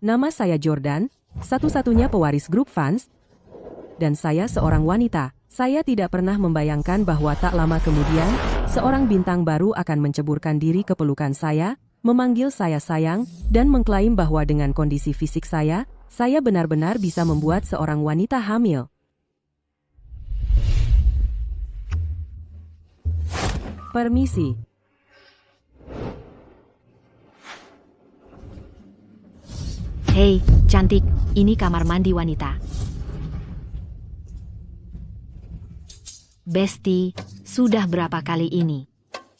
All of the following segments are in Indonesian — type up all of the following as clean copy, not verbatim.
Nama saya Jordan, satu-satunya pewaris grup fans, dan saya seorang wanita. Saya tidak pernah membayangkan bahwa tak lama kemudian, seorang bintang baru akan menceburkan diri ke pelukan saya, memanggil saya sayang, dan mengklaim bahwa dengan kondisi fisik saya benar-benar bisa membuat seorang wanita hamil. Permisi. Hei, cantik, ini kamar mandi wanita. Besti, sudah berapa kali ini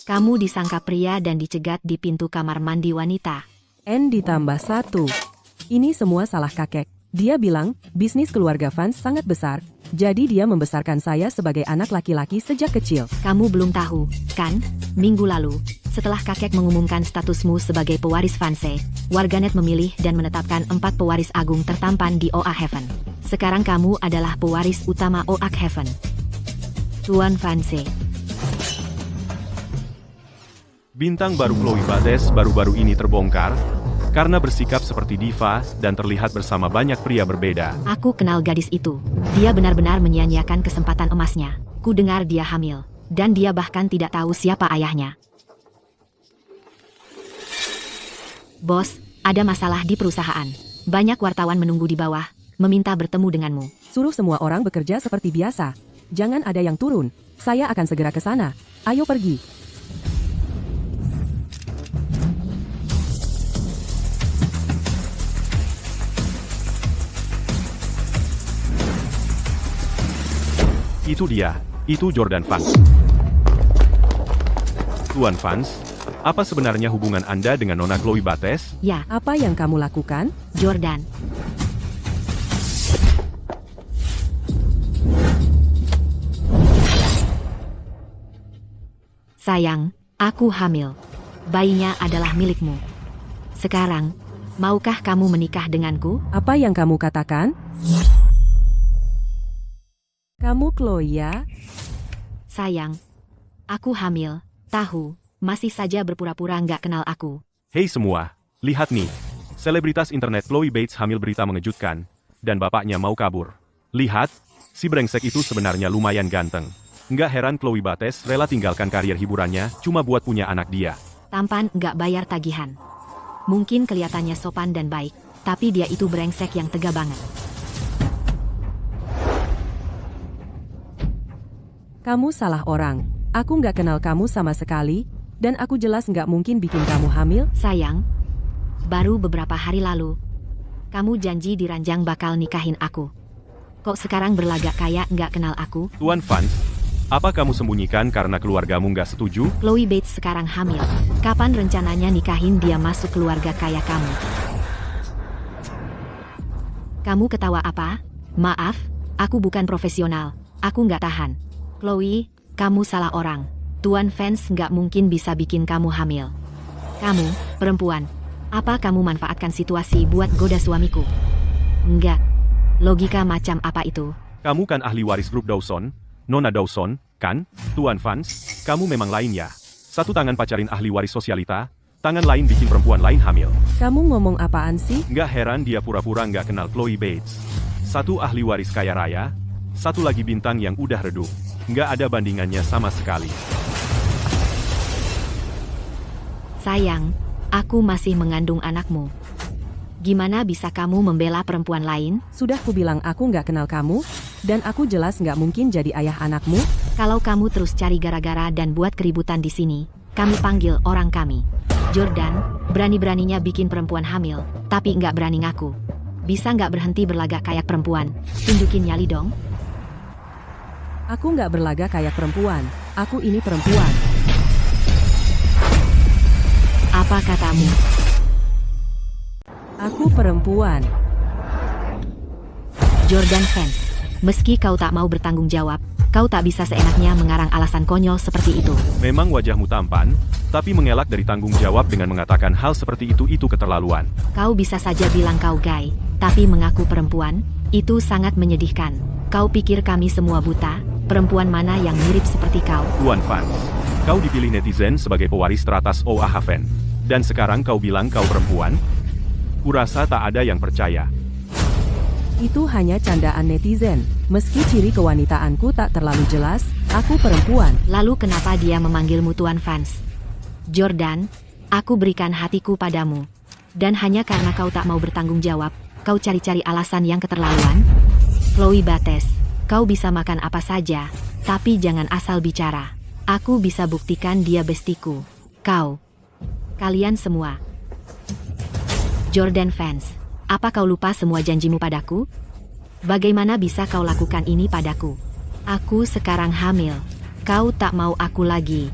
kamu disangka pria dan dicegat di pintu kamar mandi wanita? N ditambah 1. Ini semua salah kakek. Dia bilang, bisnis keluarga fans sangat besar, jadi dia membesarkan saya sebagai anak laki-laki sejak kecil. Kamu belum tahu, kan? Minggu lalu, setelah kakek mengumumkan statusmu sebagai pewaris Fanse, warganet memilih dan menetapkan 4 pewaris agung tertampan di OA Heaven. Sekarang kamu adalah pewaris utama OA Heaven. Tuan Fanse. Bintang baru Chloe Bates baru-baru ini terbongkar, karena bersikap seperti diva dan terlihat bersama banyak pria berbeda. Aku kenal gadis itu. Dia benar-benar menyia-nyiakan kesempatan emasnya. Ku dengar dia hamil, dan dia bahkan tidak tahu siapa ayahnya. Bos, ada masalah di perusahaan. Banyak wartawan menunggu di bawah, meminta bertemu denganmu. Suruh semua orang bekerja seperti biasa. Jangan ada yang turun. Saya akan segera ke sana. Ayo pergi. Itu dia, itu Jordan Fans. Tuan Fans, apa sebenarnya hubungan Anda dengan Nona Chloe Bates? Ya, Apa yang kamu lakukan? Jordan. Sayang, aku hamil. Bayinya adalah milikmu. Sekarang, maukah kamu menikah denganku? Apa yang kamu katakan? Kamu Chloe ya? Sayang, aku hamil. Tahu, masih saja berpura-pura nggak kenal aku. Hei semua, lihat nih. Selebritas internet Chloe Bates hamil, berita mengejutkan, dan bapaknya mau kabur. Lihat, si brengsek itu sebenarnya lumayan ganteng. Nggak heran Chloe Bates rela tinggalkan karier hiburannya cuma buat punya anak dia. Tampan nggak bayar tagihan. Mungkin kelihatannya sopan dan baik, tapi dia itu brengsek yang tega banget. Kamu salah orang. Aku nggak kenal kamu sama sekali, dan aku jelas nggak mungkin bikin kamu hamil. Sayang, baru beberapa hari lalu, kamu janji di ranjang bakal nikahin aku. Kok sekarang berlagak kayak nggak kenal aku? Tuan Fans, apa kamu sembunyikan karena keluargamu nggak setuju? Chloe Bates sekarang hamil. Kapan rencananya nikahin dia masuk keluarga kaya kamu? Kamu ketawa apa? Maaf, aku bukan profesional. Aku nggak tahan. Chloe, kamu salah orang. Tuan Fans nggak mungkin bisa bikin kamu hamil. Kamu, perempuan, apa kamu manfaatkan situasi buat goda suamiku? Enggak. Logika macam apa itu? Kamu kan ahli waris grup Dawson, Nona Dawson, kan? Tuan Fans, kamu memang lain ya. Satu tangan pacarin ahli waris sosialita, tangan lain bikin perempuan lain hamil. Kamu ngomong apaan sih? Nggak heran dia pura-pura nggak kenal Chloe Bates. Satu ahli waris kaya raya, satu lagi bintang yang udah redup. Nggak ada bandingannya sama sekali. Sayang, aku masih mengandung anakmu. Gimana bisa kamu membela perempuan lain? Sudah kubilang aku nggak kenal kamu, dan aku jelas nggak mungkin jadi ayah anakmu. Kalau kamu terus cari gara-gara dan buat keributan di sini, kami panggil orang kami. Jordan, berani-beraninya bikin perempuan hamil, tapi nggak berani ngaku. Bisa nggak berhenti berlagak kayak perempuan? Tunjukin nyali dong. Aku nggak berlagak kayak perempuan. Aku ini perempuan. Apa katamu? Aku perempuan. Jordan Fans, meski kau tak mau bertanggung jawab, kau tak bisa seenaknya mengarang alasan konyol seperti itu. Memang wajahmu tampan, tapi mengelak dari tanggung jawab dengan mengatakan hal seperti itu keterlaluan. Kau bisa saja bilang kau gay, tapi mengaku perempuan, itu sangat menyedihkan. Kau pikir kami semua buta? Perempuan mana yang mirip seperti kau? Tuan Fans, kau dipilih netizen sebagai pewaris teratas OA Haven. Dan sekarang kau bilang kau perempuan? Kurasa tak ada yang percaya. Itu hanya candaan netizen. Meski ciri kewanitaanku tak terlalu jelas, aku perempuan. Lalu kenapa dia memanggilmu Tuan Vance? Jordan, aku berikan hatiku padamu. Dan hanya karena kau tak mau bertanggung jawab, kau cari-cari alasan yang keterlaluan? Chloe Bates, kau bisa makan apa saja, tapi jangan asal bicara. Aku bisa buktikan dia bestiku. Kau. Kalian semua. Jordan Vance, apa kau lupa semua janjimu padaku? Bagaimana bisa kau lakukan ini padaku? Aku sekarang hamil. Kau tak mau aku lagi.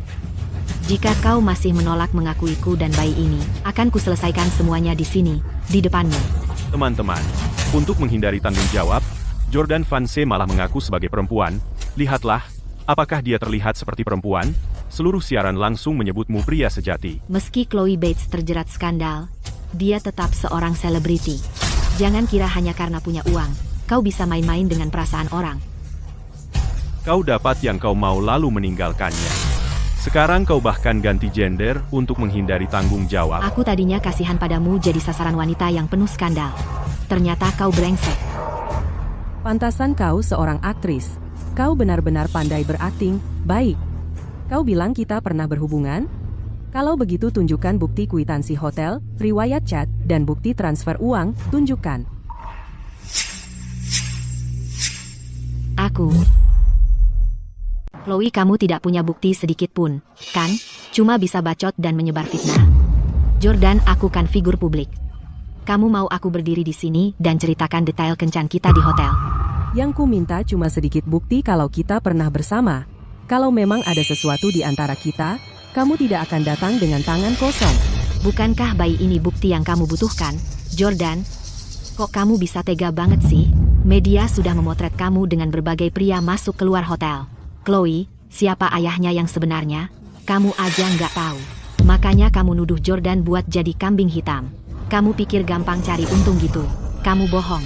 Jika kau masih menolak mengakuiku dan bayi ini, akan kuselesaikan semuanya di sini, di depanmu. Teman-teman, untuk menghindari tanggung jawab, Jordan Vance malah mengaku sebagai perempuan. Lihatlah, apakah dia terlihat seperti perempuan? Seluruh siaran langsung menyebutmu pria sejati. Meski Chloe Bates terjerat skandal, dia tetap seorang selebriti. Jangan kira hanya karena punya uang, kau bisa main-main dengan perasaan orang. Kau dapat yang kau mau lalu meninggalkannya. Sekarang kau bahkan ganti gender untuk menghindari tanggung jawab. Aku tadinya kasihan padamu jadi sasaran wanita yang penuh skandal. Ternyata kau brengsek. Pantasan kau seorang aktris. Kau benar-benar pandai berakting. Baik. Kau bilang kita pernah berhubungan? Kalau begitu tunjukkan bukti kwitansi hotel, riwayat chat, dan bukti transfer uang, tunjukkan. Aku. Chloe, kamu tidak punya bukti sedikit pun, kan? Cuma bisa bacot dan menyebar fitnah. Jordan, aku kan figur publik. Kamu mau aku berdiri di sini dan ceritakan detail kencan kita di hotel? Yang ku minta cuma sedikit bukti kalau kita pernah bersama. Kalau memang ada sesuatu di antara kita, kamu tidak akan datang dengan tangan kosong. Bukankah bayi ini bukti yang kamu butuhkan, Jordan? Kok kamu bisa tega banget sih? Media sudah memotret kamu dengan berbagai pria masuk keluar hotel. Chloe, siapa ayahnya yang sebenarnya? Kamu aja nggak tahu. Makanya kamu nuduh Jordan buat jadi kambing hitam. Kamu pikir gampang cari untung gitu? Kamu bohong.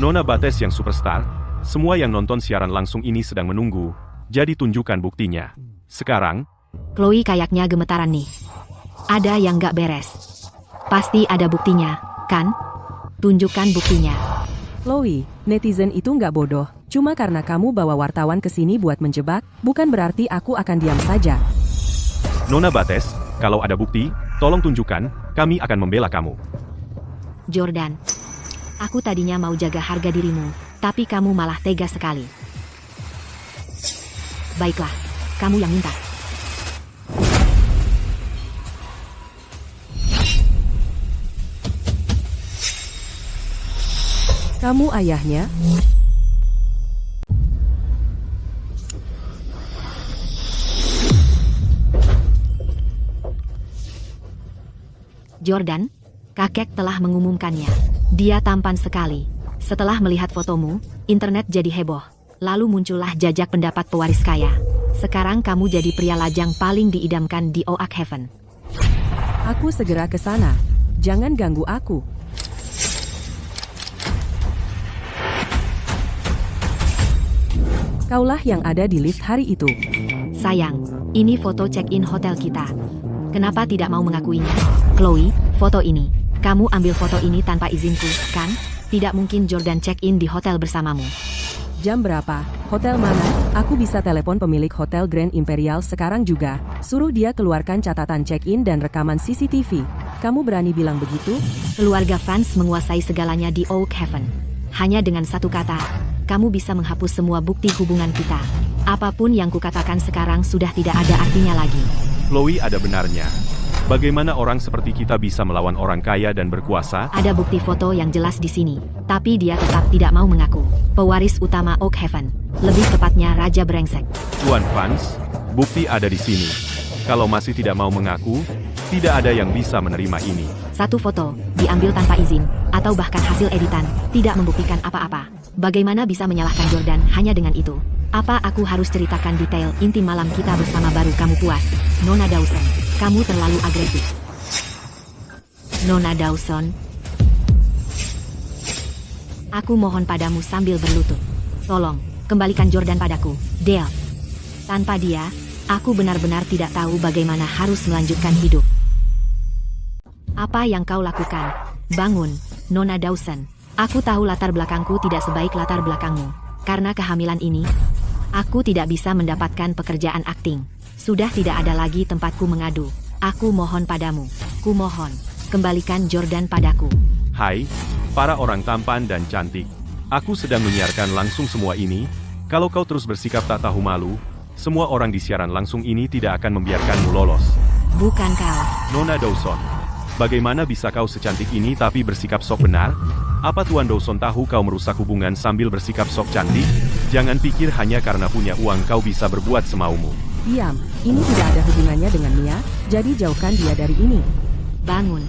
Nona Bates yang superstar, semua yang nonton siaran langsung ini sedang menunggu, jadi tunjukkan buktinya. Sekarang, Chloe kayaknya gemetaran nih. Ada yang nggak beres. Pasti ada buktinya, kan? Tunjukkan buktinya. Chloe, netizen itu nggak bodoh. Cuma karena kamu bawa wartawan ke sini buat menjebak, bukan berarti aku akan diam saja. Nona Bates, kalau ada bukti, tolong tunjukkan, kami akan membela kamu. Jordan, aku tadinya mau jaga harga dirimu, tapi kamu malah tega sekali. Baiklah, kamu yang minta. Kamu ayahnya? Jordan, kakek telah mengumumkannya. Dia tampan sekali. Setelah melihat fotomu, internet jadi heboh. Lalu muncullah jajak pendapat pewaris kaya. Sekarang kamu jadi pria lajang paling diidamkan di Oak Haven. Aku segera ke sana. Jangan ganggu aku. Kaulah yang ada di lift hari itu. Sayang, ini foto check-in hotel kita. Kenapa tidak mau mengakuinya? Chloe, foto ini. Kamu ambil foto ini tanpa izinku, kan? Tidak mungkin Jordan check-in di hotel bersamamu. Jam berapa? Hotel mana? Aku bisa telepon pemilik Hotel Grand Imperial sekarang juga. Suruh dia keluarkan catatan check-in dan rekaman CCTV. Kamu berani bilang begitu? Keluarga Vance menguasai segalanya di Oak Haven. Hanya dengan satu kata, kamu bisa menghapus semua bukti hubungan kita. Apapun yang kukatakan sekarang sudah tidak ada artinya lagi. Chloe ada benarnya. Bagaimana orang seperti kita bisa melawan orang kaya dan berkuasa? Ada bukti foto yang jelas di sini, tapi dia tetap tidak mau mengaku. Pewaris utama Oak Haven, lebih tepatnya Raja Brengsek. Tuan Vance, bukti ada di sini. Kalau masih tidak mau mengaku, tidak ada yang bisa menerima ini. Satu foto, diambil tanpa izin, atau bahkan hasil editan, tidak membuktikan apa-apa. Bagaimana bisa menyalahkan Jordan hanya dengan itu? Apa aku harus ceritakan detail inti malam kita bersama baru kamu puas? Nona Dawson, kamu terlalu agresif. Nona Dawson, aku mohon padamu sambil berlutut. Tolong, kembalikan Jordan padaku, Dale. Tanpa dia, aku benar-benar tidak tahu bagaimana harus melanjutkan hidup. Apa yang kau lakukan? Bangun, Nona Dawson. Aku tahu latar belakangku tidak sebaik latar belakangmu. Karena kehamilan ini, aku tidak bisa mendapatkan pekerjaan akting. Sudah tidak ada lagi tempatku mengadu. Aku mohon padamu. Kumohon, kembalikan Jordan padaku. Hai, para orang tampan dan cantik. Aku sedang menyiarkan langsung semua ini. Kalau kau terus bersikap tak tahu malu, semua orang di siaran langsung ini tidak akan membiarkanmu lolos. Bukan kau. Nona Dawson, bagaimana bisa kau secantik ini tapi bersikap sok benar? Apa Tuan Dawson tahu kau merusak hubungan sambil bersikap sok cantik? Jangan pikir hanya karena punya uang kau bisa berbuat semaumu. Diam, ini tidak ada hubungannya dengan Mia, jadi jauhkan dia dari ini. Bangun.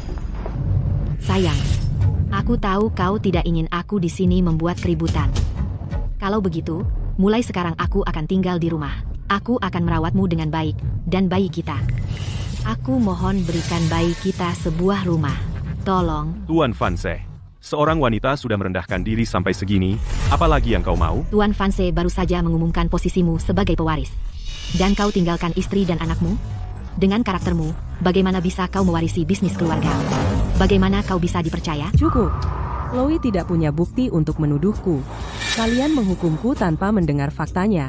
Sayang, aku tahu kau tidak ingin aku di sini membuat keributan. Kalau begitu, mulai sekarang aku akan tinggal di rumah. Aku akan merawatmu dengan baik, dan bayi kita. Aku mohon berikan bayi kita sebuah rumah. Tolong. Tuan Vanse, seorang wanita sudah merendahkan diri sampai segini, apalagi yang kau mau? Tuan Vanse baru saja mengumumkan posisimu sebagai pewaris. Dan kau tinggalkan istri dan anakmu? Dengan karaktermu, bagaimana bisa kau mewarisi bisnis keluarga? Bagaimana kau bisa dipercaya? Cukup. Chloe tidak punya bukti untuk menuduhku. Kalian menghukumku tanpa mendengar faktanya.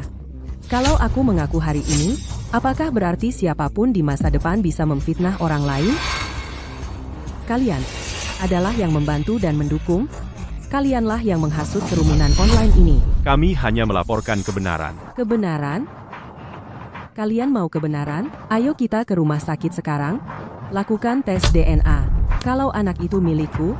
Kalau aku mengaku hari ini, apakah berarti siapapun di masa depan bisa memfitnah orang lain? Kalian adalah yang membantu dan mendukung. Kalianlah yang menghasut kerumunan online ini. Kami hanya melaporkan kebenaran. Kebenaran? Kalian mau kebenaran? Ayo kita ke rumah sakit sekarang. Lakukan tes DNA. Kalau anak itu milikku,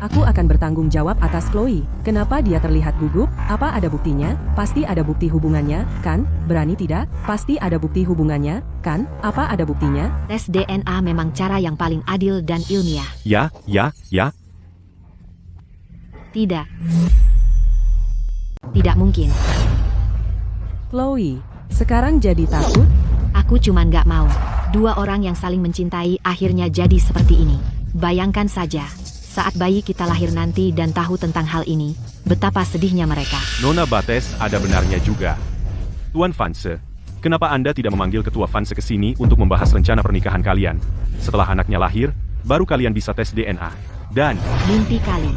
aku akan bertanggung jawab atas Chloe. Kenapa dia terlihat gugup? Apa ada buktinya? Pasti ada bukti hubungannya, kan? Berani tidak? Pasti ada bukti hubungannya, kan? Apa ada buktinya? Tes DNA memang cara yang paling adil dan ilmiah. Ya. Tidak. Tidak mungkin. Chloe, sekarang jadi takut? Aku cuman gak mau. Dua orang yang saling mencintai akhirnya jadi seperti ini. Bayangkan saja, saat bayi kita lahir nanti dan tahu tentang hal ini, betapa sedihnya mereka. Nona Bates ada benarnya juga. Tuan Vanse, kenapa Anda tidak memanggil Ketua Vanse ke sini untuk membahas rencana pernikahan kalian? Setelah anaknya lahir, baru kalian bisa tes DNA. Dan, Mimpi kali.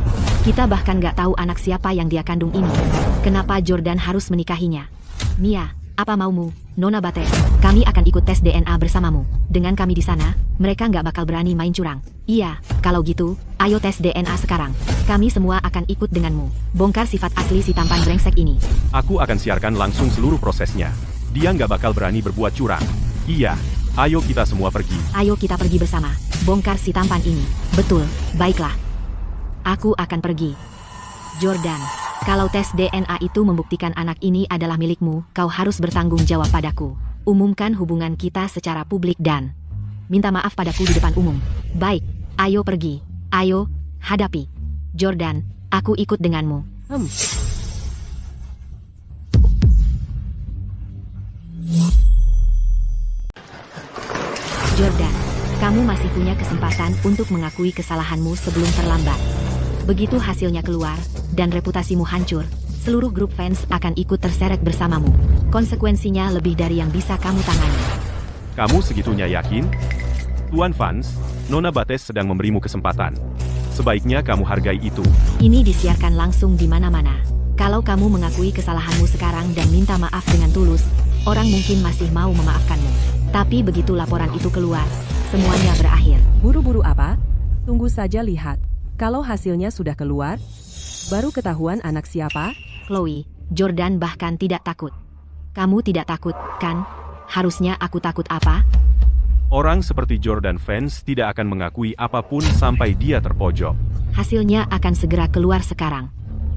Kita bahkan gak tahu anak siapa yang dia kandung ini. Kenapa Jordan harus menikahinya? Mia, apa maumu, Nona Bates? Kami akan ikut tes DNA bersamamu. Dengan kami di sana, mereka nggak bakal berani main curang. Iya, kalau gitu, ayo tes DNA sekarang. Kami semua akan ikut denganmu. Bongkar sifat asli si tampan brengsek ini. aku akan siarkan langsung seluruh prosesnya. Dia nggak bakal berani berbuat curang. Iya, ayo kita semua pergi. Ayo kita pergi bersama. Bongkar si tampan ini. Betul, baiklah. Aku akan pergi. Jordan, kalau tes DNA itu membuktikan anak ini adalah milikmu, kau harus bertanggung jawab padaku. Umumkan hubungan kita secara publik dan minta maaf padaku di depan umum. Baik, ayo pergi. Ayo, hadapi. Jordan, aku ikut denganmu. Jordan, kamu masih punya kesempatan untuk mengakui kesalahanmu sebelum terlambat. Begitu hasilnya keluar, dan reputasimu hancur, seluruh grup fans akan ikut terseret bersamamu. Konsekuensinya lebih dari yang bisa kamu tangani. Kamu segitunya yakin? Tuan Vance, Nona Bates sedang memberimu kesempatan. Sebaiknya kamu hargai itu. Ini disiarkan langsung di mana-mana. Kalau kamu mengakui kesalahanmu sekarang dan minta maaf dengan tulus, orang mungkin masih mau memaafkanmu. Tapi begitu laporan itu keluar, semuanya berakhir. Buru-buru apa? Tunggu saja lihat. Kalau hasilnya sudah keluar, baru ketahuan anak siapa? Chloe, Jordan bahkan tidak takut. Kamu tidak takut, kan? Harusnya aku takut apa? Orang seperti Jordan Vance tidak akan mengakui apapun sampai dia terpojok. Hasilnya akan segera keluar sekarang.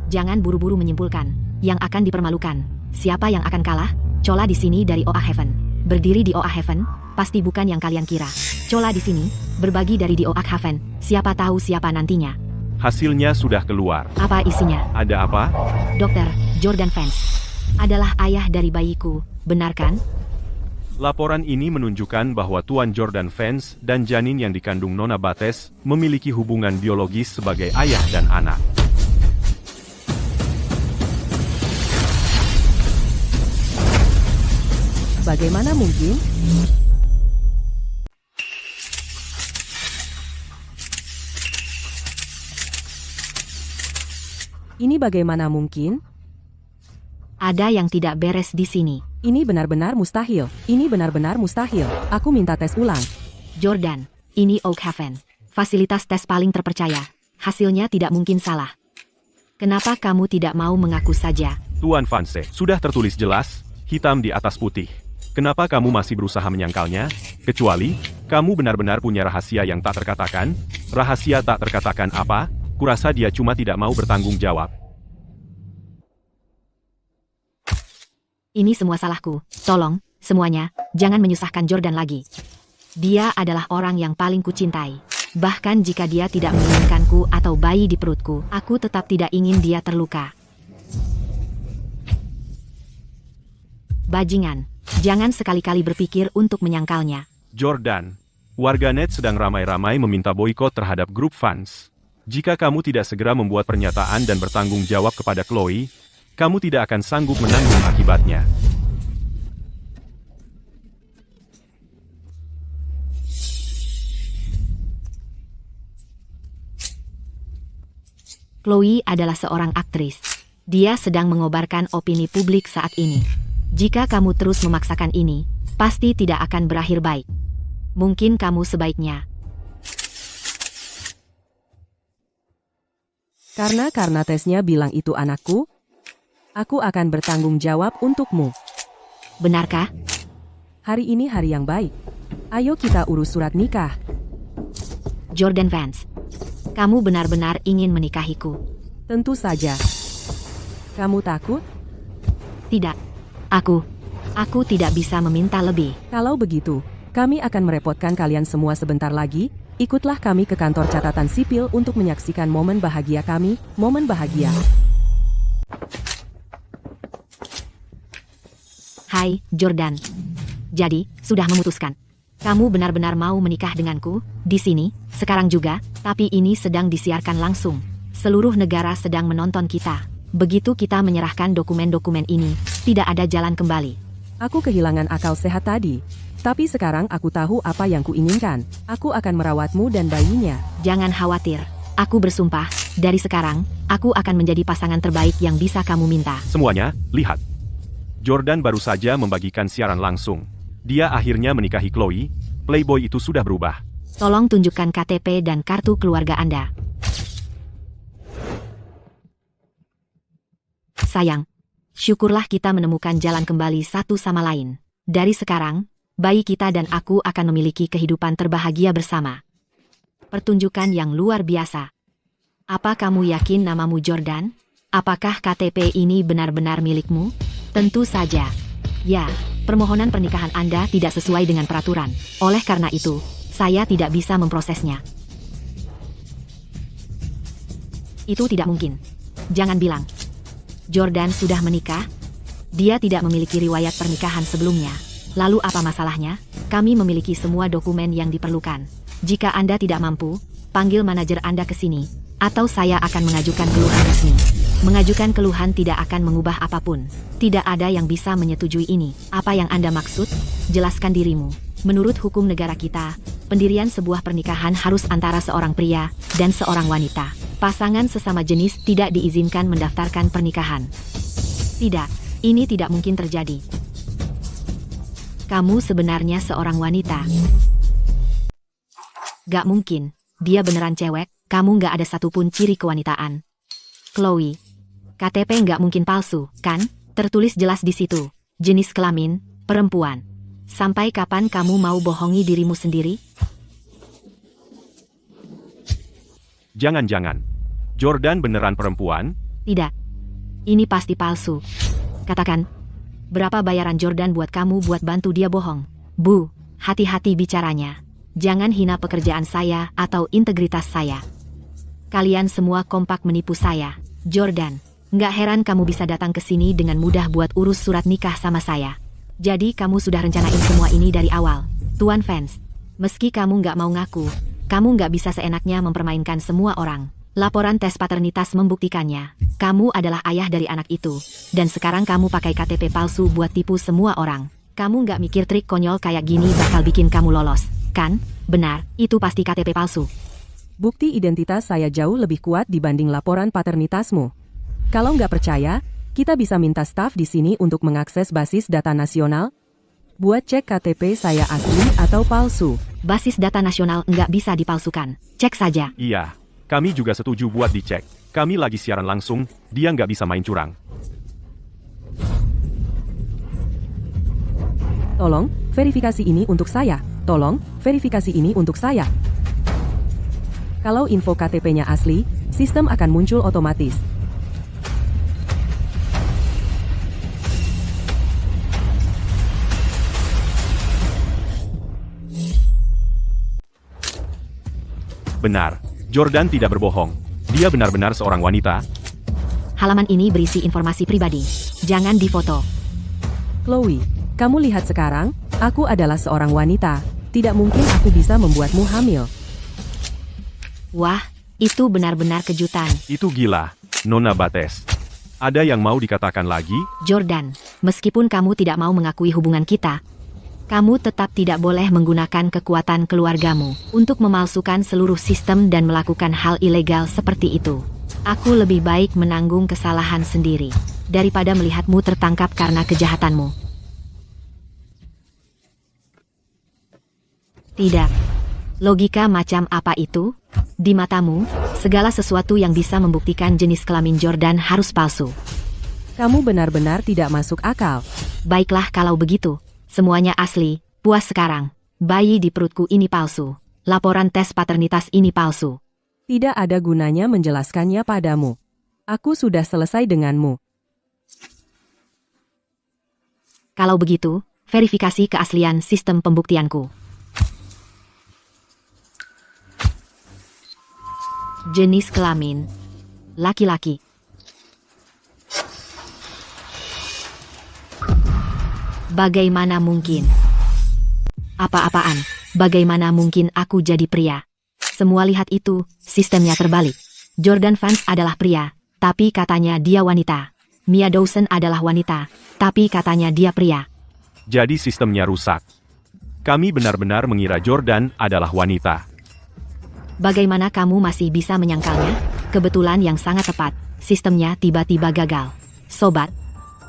Jangan buru-buru menyimpulkan. Yang akan dipermalukan. Siapa yang akan kalah? Cola di sini dari OA Heaven. Berdiri di OA Heaven, pasti bukan yang kalian kira. Cola di sini, berbagi dari di OA Heaven. Siapa tahu siapa nantinya. Hasilnya sudah keluar. Apa isinya? Ada apa? Dokter, Jordan Vance adalah ayah dari bayiku, benar kan? Laporan ini menunjukkan bahwa Tuan Jordan Vance dan janin yang dikandung Nona Bates memiliki hubungan biologis sebagai ayah dan anak. Bagaimana mungkin? Ini bagaimana mungkin? Ada yang tidak beres di sini. Ini benar-benar mustahil. Ini benar-benar mustahil. Aku minta tes ulang. Jordan, ini Oak Haven. Fasilitas tes paling terpercaya. Hasilnya tidak mungkin salah. Kenapa kamu tidak mau mengaku saja? Tuan Vance, sudah tertulis jelas, hitam di atas putih. Kenapa kamu masih berusaha menyangkalnya? Kecuali, kamu benar-benar punya rahasia yang tak terkatakan? Rahasia tak terkatakan apa? Kurasa dia cuma tidak mau bertanggung jawab. Ini semua salahku. Tolong, semuanya, jangan menyusahkan Jordan lagi. Dia adalah orang yang paling kucintai. Bahkan jika dia tidak menginginkanku atau bayi di perutku, aku tetap tidak ingin dia terluka. Bajingan, jangan sekali-kali berpikir untuk menyangkalnya. Jordan, warganet sedang ramai-ramai meminta boikot terhadap grup fans. Jika kamu tidak segera membuat pernyataan dan bertanggung jawab kepada Chloe, kamu tidak akan sanggup menanggung akibatnya. Chloe adalah seorang aktris. Dia sedang mengobarkan opini publik saat ini. Jika kamu terus memaksakan ini, pasti tidak akan berakhir baik. Mungkin kamu sebaiknya. Karena tesnya bilang itu anakku, aku akan bertanggung jawab untukmu. Benarkah? Hari ini hari yang baik. Ayo kita urus surat nikah. Jordan Vance, kamu benar-benar ingin menikahiku? Tentu saja. Kamu takut? Tidak. Aku tidak bisa meminta lebih. Kalau begitu, kami akan merepotkan kalian semua sebentar lagi. Ikutlah kami ke kantor catatan sipil untuk menyaksikan momen bahagia kami, momen bahagia. Hai, Jordan. Jadi, sudah memutuskan. Kamu benar-benar mau menikah denganku, di sini, sekarang juga, tapi ini sedang disiarkan langsung. Seluruh negara sedang menonton kita. Begitu kita menyerahkan dokumen-dokumen ini, tidak ada jalan kembali. Aku kehilangan akal sehat tadi. Tapi sekarang aku tahu apa yang kuinginkan. Aku akan merawatmu dan bayinya. Jangan khawatir. Aku bersumpah, dari sekarang, aku akan menjadi pasangan terbaik yang bisa kamu minta. Semuanya, lihat. Jordan baru saja membagikan siaran langsung. Dia akhirnya menikahi Chloe. Playboy itu sudah berubah. Tolong tunjukkan KTP dan kartu keluarga Anda. Sayang, syukurlah kita menemukan jalan kembali satu sama lain. Dari sekarang, bayi kita dan aku akan memiliki kehidupan terbahagia bersama. Pertunjukan yang luar biasa. Apa kamu yakin namamu Jordan? Apakah KTP ini benar-benar milikmu? Tentu saja. Ya, permohonan pernikahan Anda tidak sesuai dengan peraturan. Oleh karena itu, saya tidak bisa memprosesnya. Itu tidak mungkin. Jangan bilang. Jordan sudah menikah? Dia tidak memiliki riwayat pernikahan sebelumnya. Lalu apa masalahnya? Kami memiliki semua dokumen yang diperlukan. Jika Anda tidak mampu, panggil manajer Anda ke sini. Atau saya akan mengajukan keluhan resmi. Mengajukan keluhan tidak akan mengubah apapun. Tidak ada yang bisa menyetujui ini. Apa yang Anda maksud? Jelaskan dirimu. Menurut hukum negara kita, pendirian sebuah pernikahan harus antara seorang pria dan seorang wanita. Pasangan sesama jenis tidak diizinkan mendaftarkan pernikahan. Tidak, ini tidak mungkin terjadi. Kamu sebenarnya seorang wanita. Gak mungkin, dia beneran cewek, kamu gak ada satupun ciri kewanitaan. Chloe, KTP gak mungkin palsu, kan? Tertulis jelas di situ. Jenis kelamin, perempuan. Sampai kapan kamu mau bohongi dirimu sendiri? Jangan-jangan. Jordan beneran perempuan? Tidak. Ini pasti palsu. Katakan, berapa bayaran Jordan buat kamu buat bantu dia bohong? Bu, hati-hati bicaranya. Jangan hina pekerjaan saya atau integritas saya. Kalian semua kompak menipu saya. Jordan, nggak heran kamu bisa datang ke sini dengan mudah buat urus surat nikah sama saya. Jadi kamu sudah rencanain semua ini dari awal. Tuan Vance, meski kamu nggak mau ngaku, kamu nggak bisa seenaknya mempermainkan semua orang. Laporan tes paternitas membuktikannya. Kamu adalah ayah dari anak itu. Dan sekarang kamu pakai KTP palsu buat tipu semua orang. Kamu nggak mikir trik konyol kayak gini bakal bikin kamu lolos, kan? Benar, itu pasti KTP palsu. Bukti identitas saya jauh lebih kuat dibanding laporan paternitasmu. Kalau nggak percaya, kita bisa minta staf di sini untuk mengakses basis data nasional. Buat cek KTP saya asli atau palsu. Basis data nasional nggak bisa dipalsukan. Cek saja. Iya, kami juga setuju buat dicek. Kami lagi siaran langsung, dia nggak bisa main curang. Tolong, verifikasi ini untuk saya. Tolong, verifikasi ini untuk saya. Kalau info KTP-nya asli, sistem akan muncul otomatis. Benar, Jordan tidak berbohong. Dia benar-benar seorang wanita. Halaman ini berisi informasi pribadi. Jangan difoto. Chloe, kamu lihat sekarang, aku adalah seorang wanita. Tidak mungkin aku bisa membuatmu hamil. Wah, itu benar-benar kejutan. Itu gila, Nona Bates. Ada yang mau dikatakan lagi? Jordan, meskipun kamu tidak mau mengakui hubungan kita, kamu tetap tidak boleh menggunakan kekuatan keluargamu untuk memalsukan seluruh sistem dan melakukan hal ilegal seperti itu. Aku lebih baik menanggung kesalahan sendiri daripada melihatmu tertangkap karena kejahatanmu. Tidak. Logika macam apa itu? Di matamu, segala sesuatu yang bisa membuktikan jenis kelamin Jordan harus palsu. Kamu benar-benar tidak masuk akal. Baiklah kalau begitu. Semuanya asli, puas sekarang. Bayi di perutku ini palsu. Laporan tes paternitas ini palsu. Tidak ada gunanya menjelaskannya padamu. Aku sudah selesai denganmu. Kalau begitu, verifikasi keaslian sistem pembuktianku. Jenis kelamin laki-laki. Bagaimana mungkin? Apa-apaan? Bagaimana mungkin aku jadi pria? Semua lihat itu, sistemnya terbalik. Jordan Vance adalah pria, tapi katanya dia wanita. Mia Dawson adalah wanita, tapi katanya dia pria. Jadi sistemnya rusak. Kami benar-benar mengira Jordan adalah wanita. Bagaimana kamu masih bisa menyangkalnya? Kebetulan yang sangat tepat, sistemnya tiba-tiba gagal. Sobat,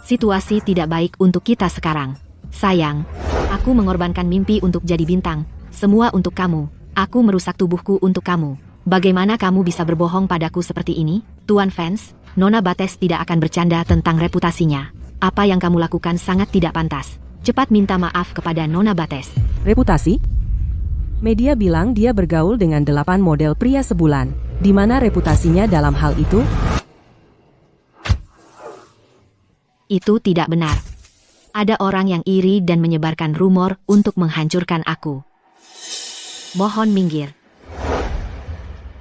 situasi tidak baik untuk kita sekarang. Sayang, aku mengorbankan mimpi untuk jadi bintang. Semua untuk kamu. Aku merusak tubuhku untuk kamu. Bagaimana kamu bisa berbohong padaku seperti ini? Tuan Vance, Nona Bates tidak akan bercanda tentang reputasinya. Apa yang kamu lakukan sangat tidak pantas. Cepat minta maaf kepada Nona Bates. Reputasi? Media bilang dia bergaul dengan 8 model pria sebulan. Di mana reputasinya dalam hal itu? Itu tidak benar. Ada orang yang iri dan menyebarkan rumor untuk menghancurkan aku. Mohon minggir.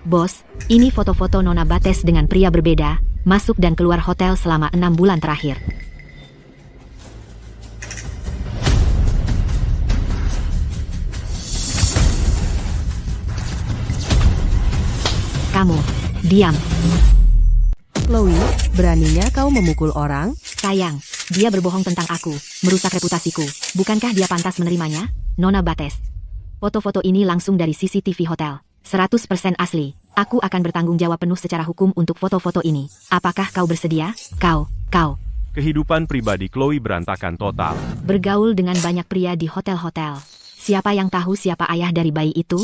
Bos, ini foto-foto Nona Bates dengan pria berbeda, masuk dan keluar hotel selama 6 bulan terakhir. Kamu, diam. Chloe, beraninya kau memukul orang? Sayang, dia berbohong tentang aku, merusak reputasiku. Bukankah dia pantas menerimanya? Nona Bates. Foto-foto ini langsung dari CCTV hotel. 100% asli. Aku akan bertanggung jawab penuh secara hukum untuk foto-foto ini. Apakah kau bersedia? Kau. Kehidupan pribadi Chloe berantakan total. Bergaul dengan banyak pria di hotel-hotel. Siapa yang tahu siapa ayah dari bayi itu?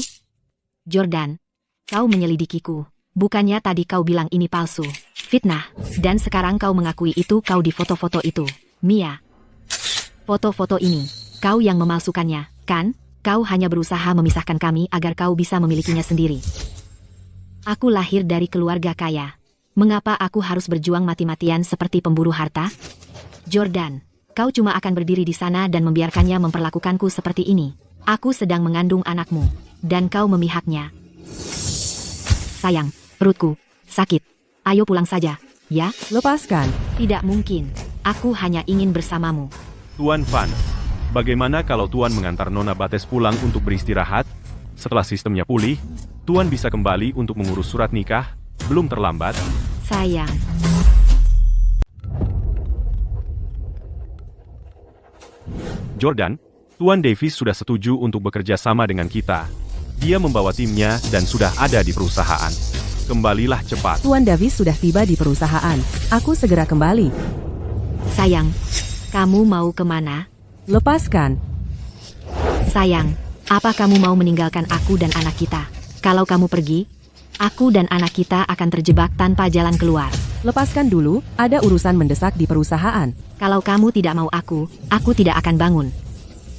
Jordan, kau menyelidikiku. Bukannya tadi kau bilang ini palsu. Fitnah. Dan sekarang kau mengakui itu kau di foto-foto itu. Mia. Foto-foto ini, kau yang memalsukannya, kan? Kau hanya berusaha memisahkan kami agar kau bisa memilikinya sendiri. Aku lahir dari keluarga kaya. Mengapa aku harus berjuang mati-matian seperti pemburu harta? Jordan, kau cuma akan berdiri di sana dan membiarkannya memperlakukanku seperti ini. Aku sedang mengandung anakmu, dan kau memihaknya. Sayang, perutku sakit. Ayo pulang saja, ya? Lepaskan. Tidak mungkin. Aku hanya ingin bersamamu. Tuan Vance, bagaimana kalau Tuan mengantar Nona Bates pulang untuk beristirahat? Setelah sistemnya pulih, Tuan bisa kembali untuk mengurus surat nikah. Belum terlambat. Sayang. Jordan, Tuan Davis sudah setuju untuk bekerja sama dengan kita. Dia membawa timnya dan sudah ada di perusahaan. Kembalilah cepat. Tuan Davis sudah tiba di perusahaan. Aku segera kembali. Sayang, kamu mau kemana? Lepaskan. Sayang, apa kamu mau meninggalkan aku dan anak kita? Kalau kamu pergi, aku dan anak kita akan terjebak tanpa jalan keluar. Lepaskan dulu, ada urusan mendesak di perusahaan. Kalau kamu tidak mau aku tidak akan bangun.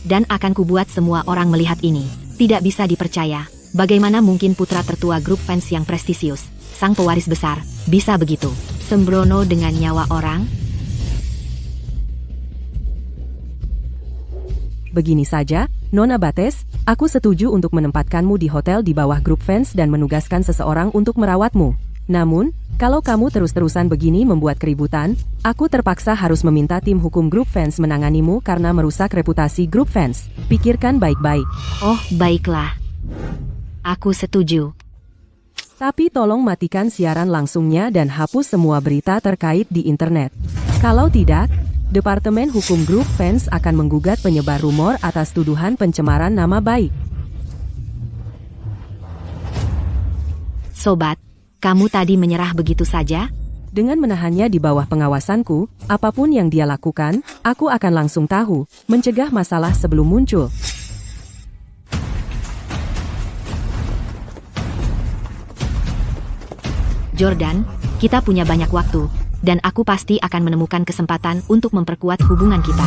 Dan akan kubuat semua orang melihat ini. Tidak bisa dipercaya. Bagaimana mungkin putra tertua grup fans yang prestisius, sang pewaris besar, bisa begitu sembrono dengan nyawa orang? Begini saja, Nona Bates, aku setuju untuk menempatkanmu di hotel di bawah grup fans dan menugaskan seseorang untuk merawatmu. Namun, kalau kamu terus-terusan begini membuat keributan, aku terpaksa harus meminta tim hukum grup fans menanganimu karena merusak reputasi grup fans. Pikirkan baik-baik. Oh, baiklah. Aku setuju. Tapi tolong matikan siaran langsungnya dan hapus semua berita terkait di internet. Kalau tidak, Departemen Hukum Grup Fans akan menggugat penyebar rumor atas tuduhan pencemaran nama baik. Sobat, kamu tadi menyerah begitu saja? Dengan menahannya di bawah pengawasanku, apapun yang dia lakukan, aku akan langsung tahu, mencegah masalah sebelum muncul. Jordan, kita punya banyak waktu, dan aku pasti akan menemukan kesempatan untuk memperkuat hubungan kita.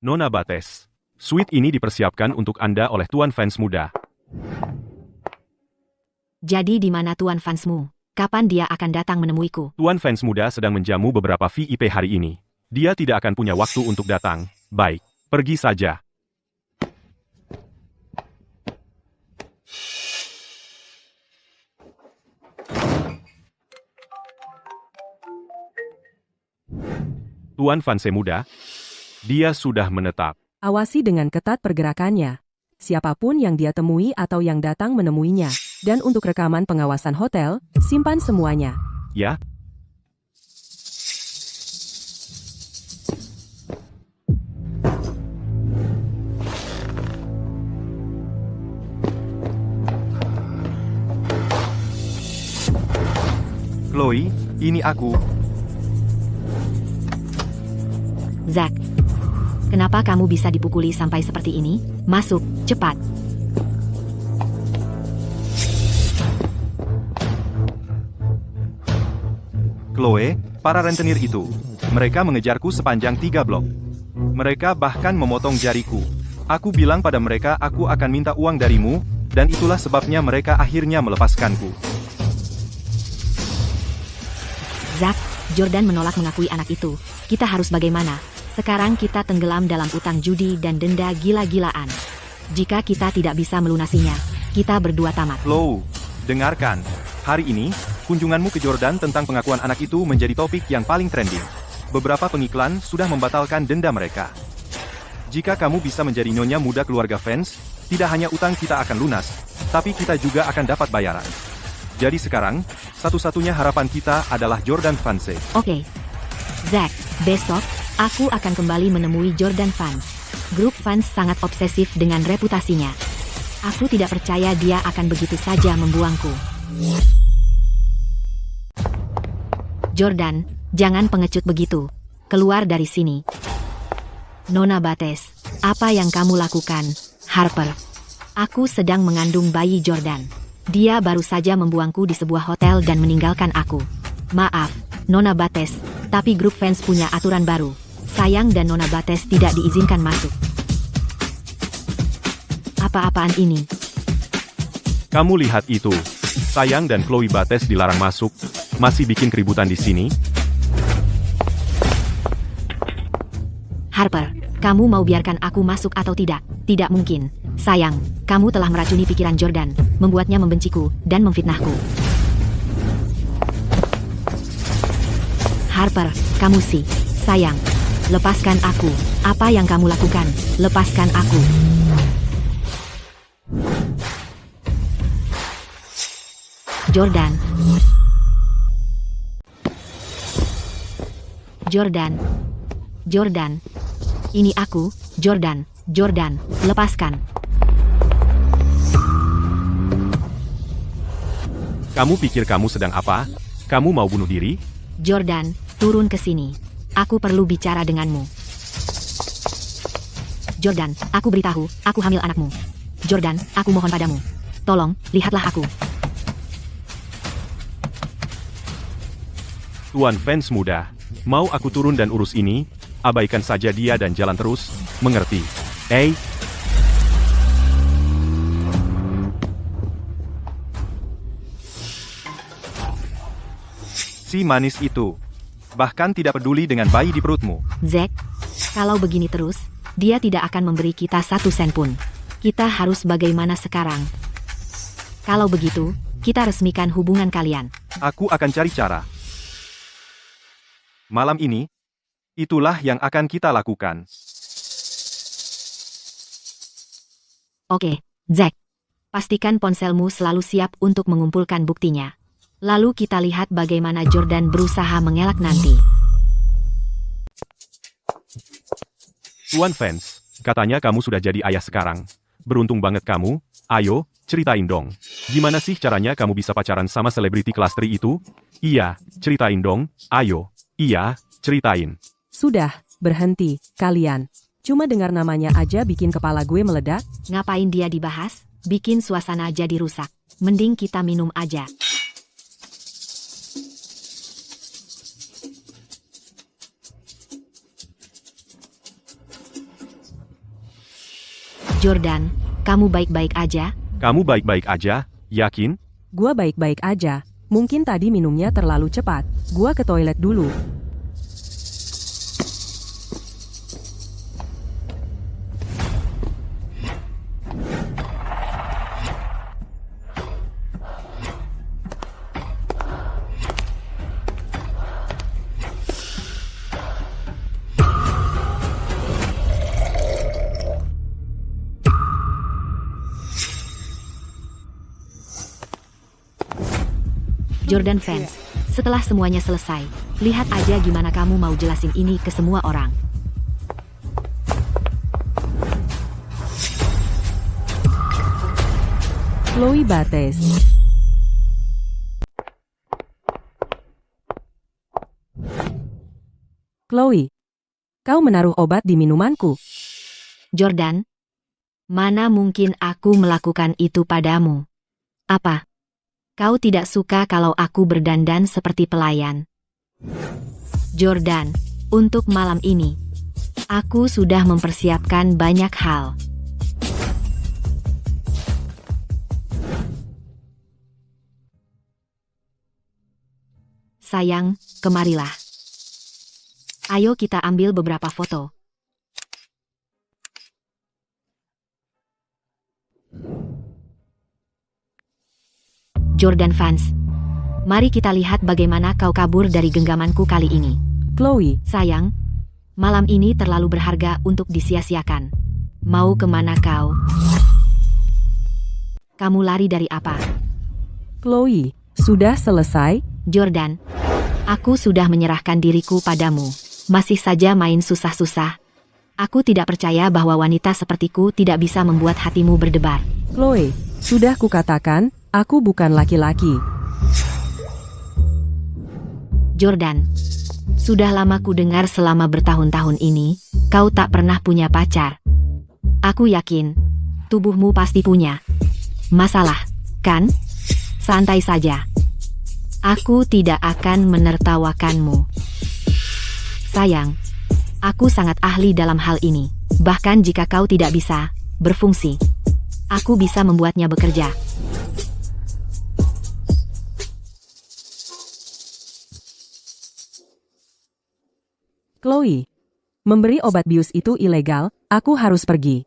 Nona Bates, suite ini dipersiapkan untuk Anda oleh Tuan Fans Muda. Jadi di mana Tuan fansmu? Kapan dia akan datang menemuiku? Tuan Fans Muda sedang menjamu beberapa VIP hari ini. Dia tidak akan punya waktu untuk datang. Baik, pergi saja. Tuan Fans Muda, dia sudah menetap. Awasi dengan ketat pergerakannya. Siapapun yang dia temui atau yang datang menemuinya. Dan untuk rekaman pengawasan hotel, simpan semuanya. Ya? Chloe, ini aku. Zack, kenapa kamu bisa dipukuli sampai seperti ini? Masuk, cepat. Chloe, para rentenir itu. Mereka mengejarku sepanjang 3 blok. Mereka bahkan memotong jariku. Aku bilang pada mereka aku akan minta uang darimu, dan itulah sebabnya mereka akhirnya melepaskanku. Zack, Jordan menolak mengakui anak itu. Kita harus bagaimana? Sekarang kita tenggelam dalam utang judi dan denda gila-gilaan. Jika kita tidak bisa melunasinya, kita berdua tamat. Chloe, dengarkan. Hari ini, kunjunganmu ke Jordan tentang pengakuan anak itu menjadi topik yang paling trending. Beberapa pengiklan sudah membatalkan denda mereka. Jika kamu bisa menjadi nyonya muda keluarga fans, tidak hanya utang kita akan lunas, tapi kita juga akan dapat bayaran. Jadi sekarang, satu-satunya harapan kita adalah Jordan Fans. Oke. Zack, besok, aku akan kembali menemui Jordan Fans. Grup fans sangat obsesif dengan reputasinya. Aku tidak percaya dia akan begitu saja membuangku. Jordan, jangan pengecut begitu. Keluar dari sini. Nona Bates, apa yang kamu lakukan, Harper? Aku sedang mengandung bayi Jordan. Dia baru saja membuangku di sebuah hotel dan meninggalkan aku. Maaf, Nona Bates, tapi grup fans punya aturan baru. Sayang dan Nona Bates tidak diizinkan masuk. Apa-apaan ini? Kamu lihat itu. Sayang dan Chloe Bates dilarang masuk. Masih bikin keributan di sini? Harper, kamu mau biarkan aku masuk atau tidak? Tidak mungkin. Sayang, kamu telah meracuni pikiran Jordan, membuatnya membenciku, dan memfitnahku. Harper, kamu sih. Sayang, lepaskan aku. Apa yang kamu lakukan? Lepaskan aku. Jordan. Jordan. Jordan. Ini aku, Jordan. Jordan, lepaskan. Kamu pikir kamu sedang apa? Kamu mau bunuh diri? Jordan, turun ke sini. Aku perlu bicara denganmu. Jordan, aku beritahu, aku hamil anakmu. Jordan, aku mohon padamu. Tolong, lihatlah aku. Tuan fans muda, mau aku turun dan urus ini? Abaikan saja dia dan jalan terus, mengerti? Si manis itu. Bahkan tidak peduli dengan bayi di perutmu. Zack, kalau begini terus, dia tidak akan memberi kita 1 sen pun. Kita harus bagaimana sekarang? Kalau begitu, kita resmikan hubungan kalian. Aku akan cari cara. Malam ini, itulah yang akan kita lakukan. Oke, Zack. Pastikan ponselmu selalu siap untuk mengumpulkan buktinya. Lalu kita lihat bagaimana Jordan berusaha mengelak nanti. Tuan fans, katanya kamu sudah jadi ayah sekarang. Beruntung banget kamu. Ayo, ceritain dong. Gimana sih caranya kamu bisa pacaran sama selebriti kelas 3 itu? Iya, ceritain dong. Ayo. Iya, ceritain. Sudah, berhenti, kalian. Cuma dengar namanya aja bikin kepala gue meledak. Ngapain dia dibahas? Bikin suasana jadi rusak. Mending kita minum aja. Jordan, kamu baik-baik aja? Kamu baik-baik aja, yakin? Gua baik-baik aja. Mungkin tadi minumnya terlalu cepat. Gua ke toilet dulu. Jordan fans, setelah semuanya selesai, lihat aja gimana kamu mau jelasin ini ke semua orang. Chloe Bates. Chloe, kau menaruh obat di minumanku. Jordan, mana mungkin aku melakukan itu padamu? Apa? Kau tidak suka kalau aku berdandan seperti pelayan? Jordan, untuk malam ini, aku sudah mempersiapkan banyak hal. Sayang, kemarilah. Ayo kita ambil beberapa foto. Jordan fans, mari kita lihat bagaimana kau kabur dari genggamanku kali ini. Chloe, Sayang, malam ini terlalu berharga untuk disia-siakan. Mau kemana kau? Kamu lari dari apa? Chloe, sudah selesai? Jordan, aku sudah menyerahkan diriku padamu. Masih saja main susah-susah. Aku tidak percaya bahwa wanita sepertiku tidak bisa membuat hatimu berdebar. Chloe, sudah kukatakan, aku bukan laki-laki. Jordan, sudah lama ku dengar selama bertahun-tahun ini, kau tak pernah punya pacar. Aku yakin, tubuhmu pasti punya masalah, kan? Santai saja. Aku tidak akan menertawakanmu. Sayang, aku sangat ahli dalam hal ini. Bahkan jika kau tidak bisa berfungsi, aku bisa membuatnya bekerja. Chloe, memberi obat bius itu ilegal, aku harus pergi.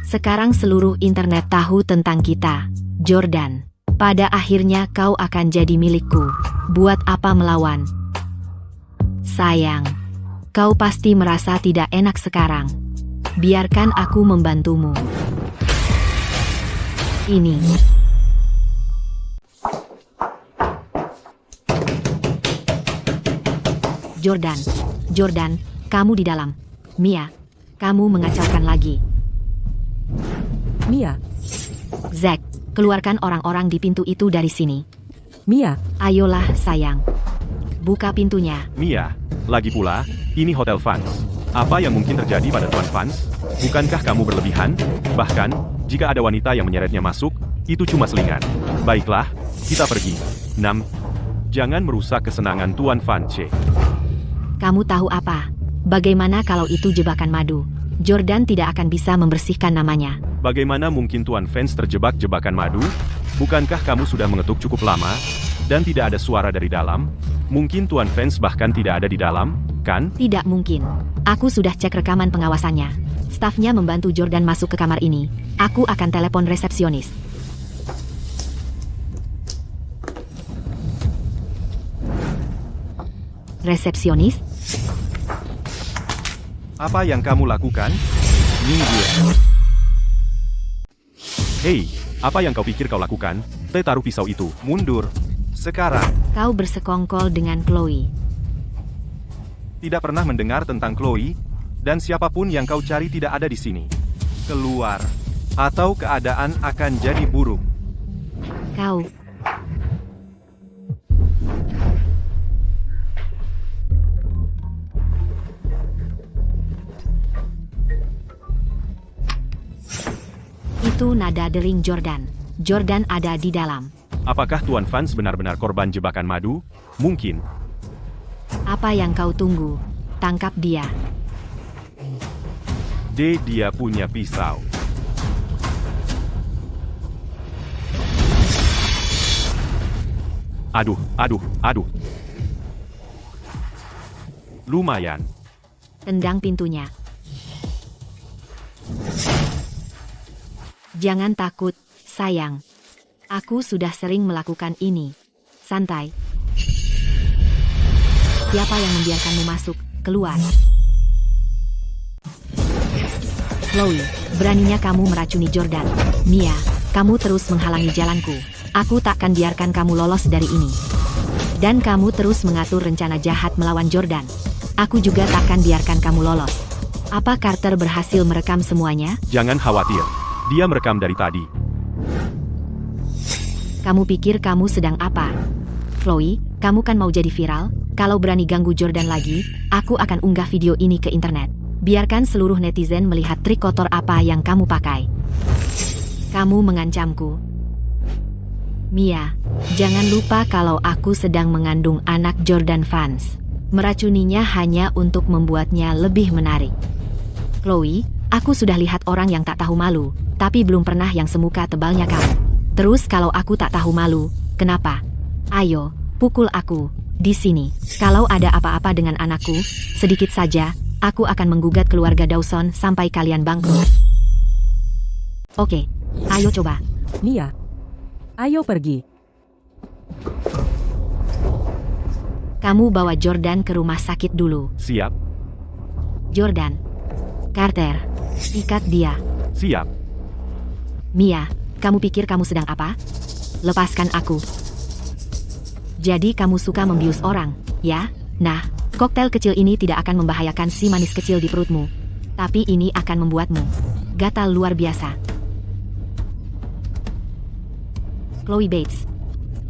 Sekarang seluruh internet tahu tentang kita. Jordan, pada akhirnya kau akan jadi milikku. Buat apa melawan? Sayang, kau pasti merasa tidak enak sekarang. Biarkan aku membantumu. Ini. Jordan, kamu di dalam. Mia, kamu mengacaukan lagi. Mia, Zack, keluarkan orang-orang di pintu itu dari sini. Mia, Ayolah sayang. Buka pintunya. Mia, lagi pula, ini Hotel Vans. Apa yang mungkin terjadi pada Tuan Vans? Bukankah kamu berlebihan? Bahkan, jika ada wanita yang menyeretnya masuk, itu cuma selingan. Baiklah, kita pergi. 6. Jangan merusak kesenangan Tuan Vance. Kamu tahu apa? Bagaimana kalau itu jebakan madu? Jordan tidak akan bisa membersihkan namanya. Bagaimana mungkin Tuan Vance terjebak jebakan madu? Bukankah kamu sudah mengetuk cukup lama? Dan tidak ada suara dari dalam? Mungkin Tuan Vance bahkan tidak ada di dalam, kan? Tidak mungkin. Aku sudah cek rekaman pengawasannya. Stafnya membantu Jordan masuk ke kamar ini. Aku akan telepon resepsionis. Resepsionis? Apa yang kamu lakukan? Minggir. Hei, apa yang kau pikir kau lakukan? Taruh pisau itu. Mundur. Sekarang. Kau bersekongkol dengan Chloe. Tidak pernah mendengar tentang Chloe, dan siapapun yang kau cari tidak ada di sini. Keluar, atau keadaan akan jadi buruk. Kau. Itu nada dering Jordan. Jordan ada di dalam. Apakah Tuan Vance benar-benar korban jebakan madu? Mungkin. Apa yang kau tunggu? Tangkap dia. Dia punya pisau. Aduh. Lumayan. Tendang pintunya. Jangan takut, sayang. Aku sudah sering melakukan ini. Santai. Siapa yang membiarkanmu masuk? Keluar. Chloe, beraninya kamu meracuni Jordan. Mia, kamu terus menghalangi jalanku. Aku takkan biarkan kamu lolos dari ini. Dan kamu terus mengatur rencana jahat melawan Jordan. Aku juga takkan biarkan kamu lolos. Apa Carter berhasil merekam semuanya? Jangan khawatir. Dia merekam dari tadi. Kamu pikir kamu sedang apa? Chloe, kamu kan mau jadi viral? Kalau berani ganggu Jordan lagi, aku akan unggah video ini ke internet. Biarkan seluruh netizen melihat trik kotor apa yang kamu pakai. Kamu mengancamku. Mia, jangan lupa kalau aku sedang mengandung anak Jordan Vance. Meracuninya hanya untuk membuatnya lebih menarik. Chloe, aku sudah lihat orang yang tak tahu malu, tapi belum pernah yang semuka tebalnya kamu. Terus kalau aku tak tahu malu, kenapa? Ayo, pukul aku, di sini. Kalau ada apa-apa dengan anakku, sedikit saja, aku akan menggugat keluarga Dawson sampai kalian bangkrut. Oke, ayo coba. Mia. Ayo pergi. Kamu bawa Jordan ke rumah sakit dulu. Siap. Jordan. Carter. Ikat dia. Siap. Mia, kamu pikir kamu sedang apa? Lepaskan aku. Jadi kamu suka membius orang, ya? Nah, koktail kecil ini tidak akan membahayakan si manis kecil di perutmu. Tapi ini akan membuatmu gatal luar biasa. Chloe Bates.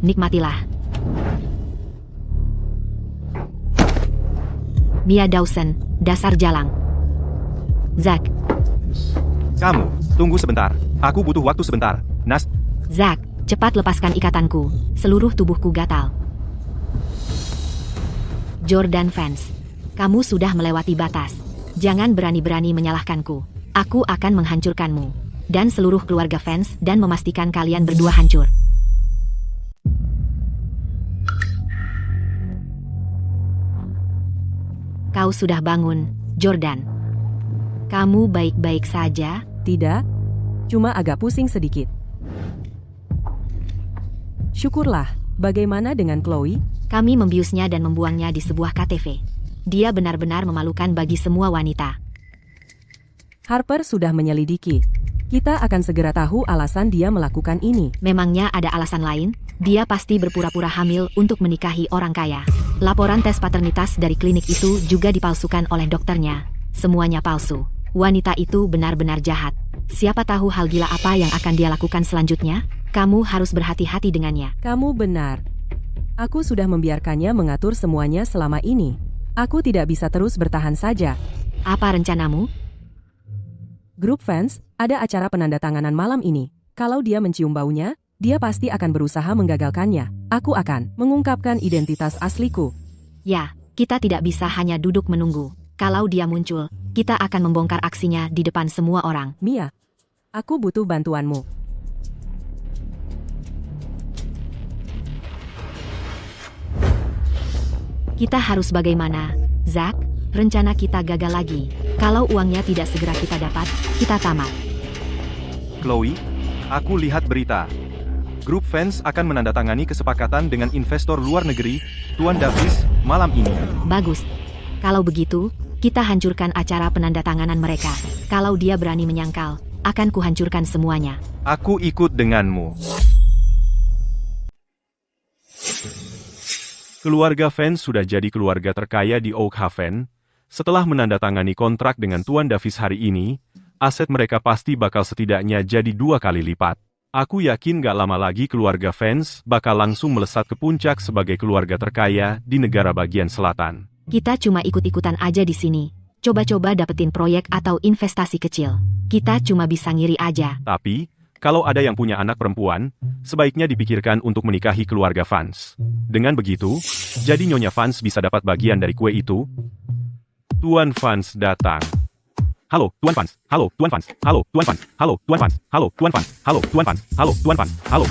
Nikmatilah. Mia Dawson, dasar jalang. Zack. Kamu, tunggu sebentar. Aku butuh waktu sebentar. Nas. Zack, cepat lepaskan ikatanku. Seluruh tubuhku gatal. Jordan Vance, kamu sudah melewati batas. Jangan berani-berani menyalahkanku. Aku akan menghancurkanmu. Dan seluruh keluarga Vance dan memastikan kalian berdua hancur. Kau sudah bangun, Jordan. Kamu baik-baik saja? Tidak, cuma agak pusing sedikit. Syukurlah, bagaimana dengan Chloe? Kami membiusnya dan membuangnya di sebuah KTV. Dia benar-benar memalukan bagi semua wanita. Harper sudah menyelidiki. Kita akan segera tahu alasan dia melakukan ini. Memangnya ada alasan lain? Dia pasti berpura-pura hamil untuk menikahi orang kaya. Laporan tes paternitas dari klinik itu juga dipalsukan oleh dokternya. Semuanya palsu. Wanita itu benar-benar jahat. Siapa tahu hal gila apa yang akan dia lakukan selanjutnya? Kamu harus berhati-hati dengannya. Kamu benar. Aku sudah membiarkannya mengatur semuanya selama ini. Aku tidak bisa terus bertahan saja. Apa rencanamu? Grup fans, ada acara penandatanganan malam ini. Kalau dia mencium baunya, dia pasti akan berusaha menggagalkannya. Aku akan mengungkapkan identitas asliku. Ya, kita tidak bisa hanya duduk menunggu. Kalau dia muncul, kita akan membongkar aksinya di depan semua orang. Mia, aku butuh bantuanmu. Kita harus bagaimana? Zack, rencana kita gagal lagi. Kalau uangnya tidak segera kita dapat, kita tamat. Chloe, aku lihat berita. Grup fans akan menandatangani kesepakatan dengan investor luar negeri, Tuan Davis, malam ini. Bagus. Kalau begitu, kita hancurkan acara penandatanganan mereka. Kalau dia berani menyangkal, akan kuhancurkan semuanya. Aku ikut denganmu. Keluarga fans sudah jadi keluarga terkaya di Oak Haven. Setelah menandatangani kontrak dengan Tuan Davis hari ini, aset mereka pasti bakal setidaknya jadi 2 kali lipat. Aku yakin gak lama lagi keluarga fans bakal langsung melesat ke puncak sebagai keluarga terkaya di negara bagian selatan. Kita cuma ikut-ikutan aja di sini. Coba-coba dapetin proyek atau investasi kecil. Kita cuma bisa ngiri aja. Tapi, kalau ada yang punya anak perempuan, sebaiknya dipikirkan untuk menikahi keluarga fans. Dengan begitu, jadi Nyonya fans bisa dapat bagian dari kue itu. Tuan fans datang. Halo, Tuan fans. Halo, Tuan fans. Halo, Tuan fans. Halo, Tuan fans. Halo, Tuan fans. Halo, Tuan fans. Halo, Tuan fans. Halo.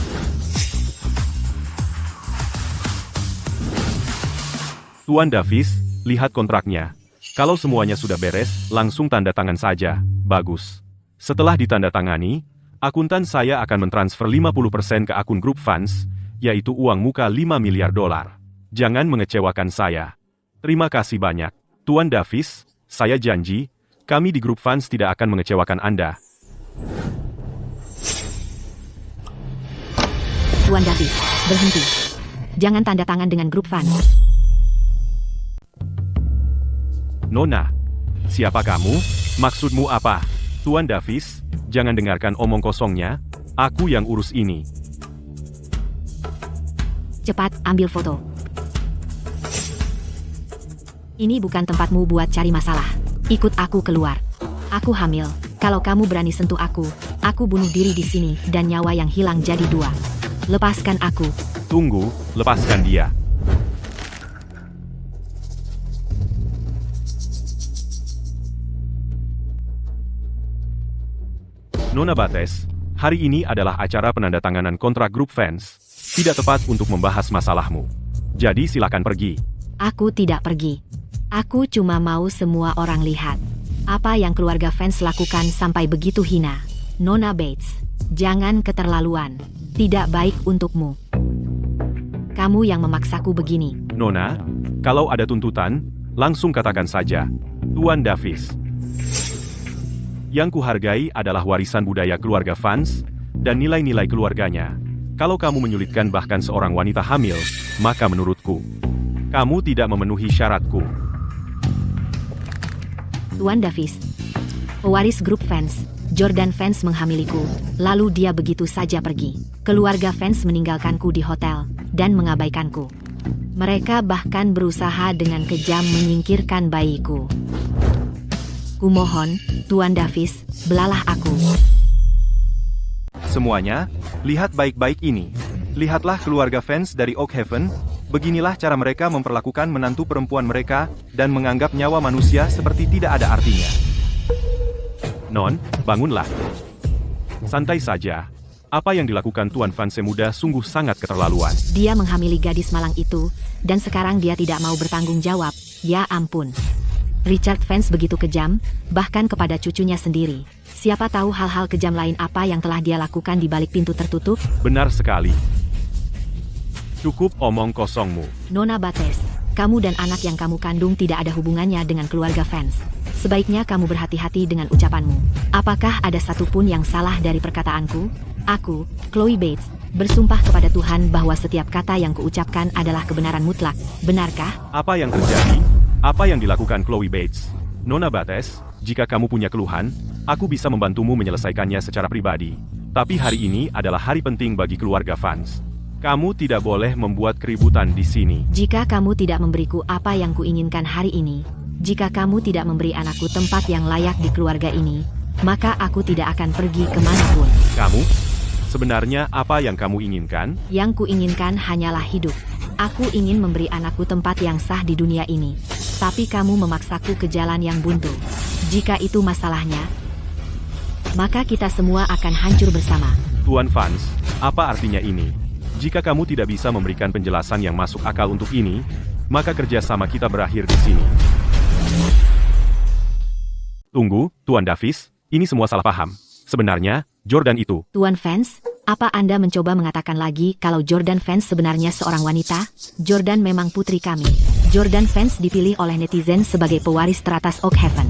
Tuan Davis, lihat kontraknya. Kalau semuanya sudah beres, langsung tanda tangan saja. Bagus. Setelah ditandatangani, akuntan saya akan mentransfer 50% ke akun grup fans, yaitu uang muka 5 miliar dolar. Jangan mengecewakan saya. Terima kasih banyak. Tuan Davis, saya janji, kami di grup fans tidak akan mengecewakan Anda. Tuan Davis, berhenti. Jangan tanda tangan dengan grup fans. Nona, siapa kamu? Maksudmu apa? Tuan Davis, jangan dengarkan omong kosongnya, aku yang urus ini. Cepat, ambil foto. Ini bukan tempatmu buat cari masalah. Ikut aku keluar. Aku hamil. Kalau kamu berani sentuh aku bunuh diri di sini dan nyawa yang hilang jadi 2. Lepaskan aku. Tunggu, lepaskan dia. Nona Bates, hari ini adalah acara penandatanganan kontrak grup fans. Tidak tepat untuk membahas masalahmu. Jadi silakan pergi. Aku tidak pergi. Aku cuma mau semua orang lihat apa yang keluarga fans lakukan sampai begitu hina. Nona Bates, jangan keterlaluan. Tidak baik untukmu. Kamu yang memaksaku begini. Nona, kalau ada tuntutan, langsung katakan saja. Tuan Davis. Yang kuhargai adalah warisan budaya keluarga fans dan nilai-nilai keluarganya. Kalau kamu menyulitkan bahkan seorang wanita hamil, maka menurutku, kamu tidak memenuhi syaratku. Tuan Davis, pewaris grup fans, Jordan fans menghamiliku, lalu dia begitu saja pergi. Keluarga fans meninggalkanku di hotel dan mengabaikanku. Mereka bahkan berusaha dengan kejam menyingkirkan bayiku. Kumohon, Tuan Davis, belalah aku. Semuanya, lihat baik-baik ini. Lihatlah keluarga fans dari Oak Haven, beginilah cara mereka memperlakukan menantu perempuan mereka, dan menganggap nyawa manusia seperti tidak ada artinya. Non, bangunlah. Santai saja. Apa yang dilakukan Tuan Fans muda sungguh sangat keterlaluan. Dia menghamili gadis malang itu, dan sekarang dia tidak mau bertanggung jawab. Ya ampun. Richard Fans begitu kejam, bahkan kepada cucunya sendiri. Siapa tahu hal-hal kejam lain apa yang telah dia lakukan di balik pintu tertutup? Benar sekali. Cukup omong kosongmu. Nona Bates, kamu dan anak yang kamu kandung tidak ada hubungannya dengan keluarga Fans. Sebaiknya kamu berhati-hati dengan ucapanmu. Apakah ada satupun yang salah dari perkataanku? Aku, Chloe Bates, bersumpah kepada Tuhan bahwa setiap kata yang kuucapkan adalah kebenaran mutlak. Benarkah? Apa yang terjadi? Apa yang dilakukan Chloe Bates? Nona Bates, Jika kamu punya keluhan, aku bisa membantumu menyelesaikannya secara pribadi. Tapi hari ini adalah hari penting bagi keluarga fans. Kamu tidak boleh membuat keributan di sini. Jika kamu tidak memberiku apa yang kuinginkan hari ini, jika kamu tidak memberi anakku tempat yang layak di keluarga ini, maka aku tidak akan pergi kemanapun. Kamu? Sebenarnya apa yang kamu inginkan? Yang kuinginkan hanyalah hidup. Aku ingin memberi anakku tempat yang sah di dunia ini. Tapi kamu memaksaku ke jalan yang buntu. Jika itu masalahnya, maka kita semua akan hancur bersama. Tuan Fans, apa artinya ini? Jika kamu tidak bisa memberikan penjelasan yang masuk akal untuk ini, maka kerjasama kita berakhir di sini. Tunggu, Tuan Davis, ini semua salah paham. Sebenarnya, Jordan itu. Tuan Fans, apa Anda mencoba mengatakan lagi kalau Jordan Fans sebenarnya seorang wanita? Jordan memang putri kami. Jordan Fans dipilih oleh netizen sebagai pewaris teratas Oakhaven.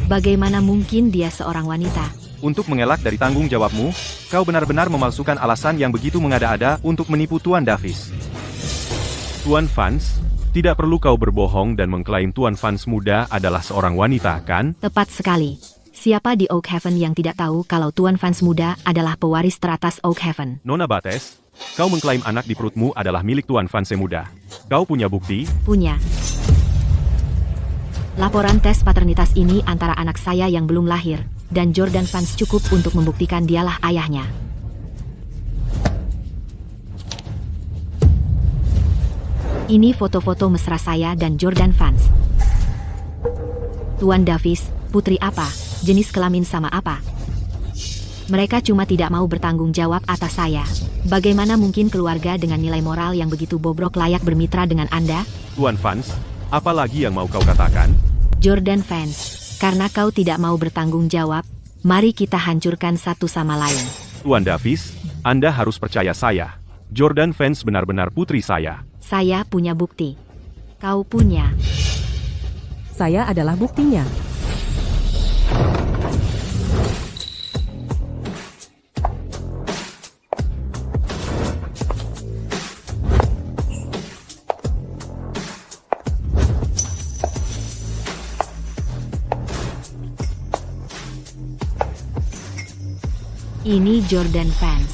Bagaimana mungkin dia seorang wanita? Untuk mengelak dari tanggung jawabmu, kau benar-benar memalsukan alasan yang begitu mengada-ada untuk menipu Tuan Davis. Tuan Fans, tidak perlu kau berbohong dan mengklaim Tuan Fans muda adalah seorang wanita, kan? Tepat sekali. Siapa di Oakhaven yang tidak tahu kalau Tuan Fans muda adalah pewaris teratas Oakhaven? Nona Bates, kau mengklaim anak di perutmu adalah milik Tuan Fans muda. Kau punya bukti? Punya. Laporan tes paternitas ini antara anak saya yang belum lahir, dan Jordan Fans cukup untuk membuktikan dialah ayahnya. Ini foto-foto mesra saya dan Jordan Fans. Tuan Davis, putri apa? Jenis kelamin sama apa? Mereka cuma tidak mau bertanggung jawab atas saya. Bagaimana mungkin keluarga dengan nilai moral yang begitu bobrok layak bermitra dengan Anda? Tuan Fans, apa lagi yang mau kau katakan? Jordan Fans, karena kau tidak mau bertanggung jawab, mari kita hancurkan satu sama lain. Tuan Davis, Anda harus percaya saya. Jordan Fans benar-benar putri saya. Saya punya bukti. Kau punya. Saya adalah buktinya. Ini Jordan Fans.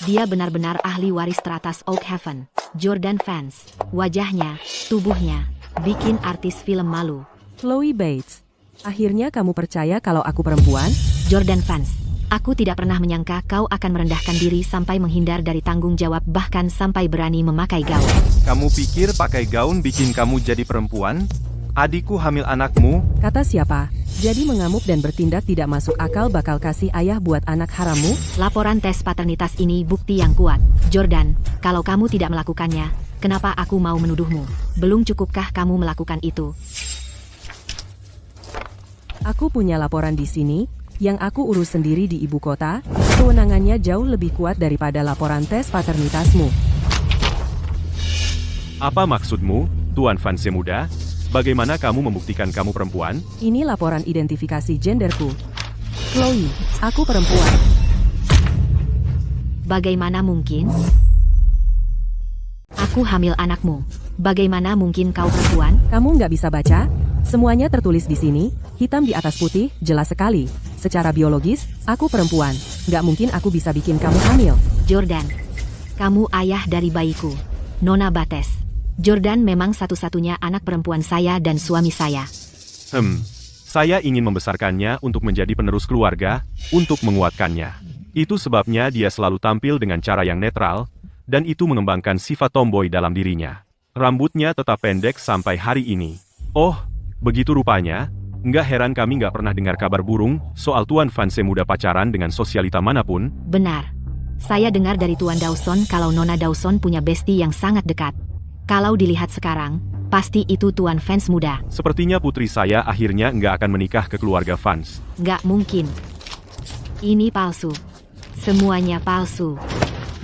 Dia benar-benar ahli waris teratas Oakhaven. Jordan Fans, wajahnya, tubuhnya, bikin artis film malu. Chloe Bates, akhirnya kamu percaya kalau aku perempuan? Jordan Fans, aku tidak pernah menyangka kau akan merendahkan diri sampai menghindar dari tanggung jawab bahkan sampai berani memakai gaun. Kamu pikir pakai gaun bikin kamu jadi perempuan? Adikku hamil anakmu. Kata siapa? Jadi mengamuk dan bertindak tidak masuk akal bakal kasih ayah buat anak harammu? Laporan tes paternitas ini bukti yang kuat. Jordan, kalau kamu tidak melakukannya, kenapa aku mau menuduhmu? Belum cukupkah kamu melakukan itu? Aku punya laporan di sini, yang aku urus sendiri di ibu kota. Kewenangannya jauh lebih kuat daripada laporan tes paternitasmu. Apa maksudmu, Tuan Fans muda? Bagaimana kamu membuktikan kamu perempuan? Ini laporan identifikasi genderku. Chloe, aku perempuan. Bagaimana mungkin? Aku hamil anakmu. Bagaimana mungkin kau perempuan? Kamu nggak bisa baca? Semuanya tertulis di sini, hitam di atas putih, jelas sekali. Secara biologis, aku perempuan. Nggak mungkin aku bisa bikin kamu hamil. Jordan, kamu ayah dari bayiku. Nona Bates. Jordan memang satu-satunya anak perempuan saya dan suami saya. Saya ingin membesarkannya untuk menjadi penerus keluarga, untuk menguatkannya. Itu sebabnya dia selalu tampil dengan cara yang netral, dan itu mengembangkan sifat tomboy dalam dirinya. Rambutnya tetap pendek sampai hari ini. Oh, begitu rupanya. Nggak heran kami nggak pernah dengar kabar burung soal Tuan Fans muda pacaran dengan sosialita manapun. Benar. Saya dengar dari Tuan Dawson kalau Nona Dawson punya bestie yang sangat dekat. Kalau dilihat sekarang, pasti itu Tuan Fans muda. Sepertinya putri saya akhirnya nggak akan menikah ke keluarga Fans. Nggak mungkin. Ini palsu. Semuanya palsu.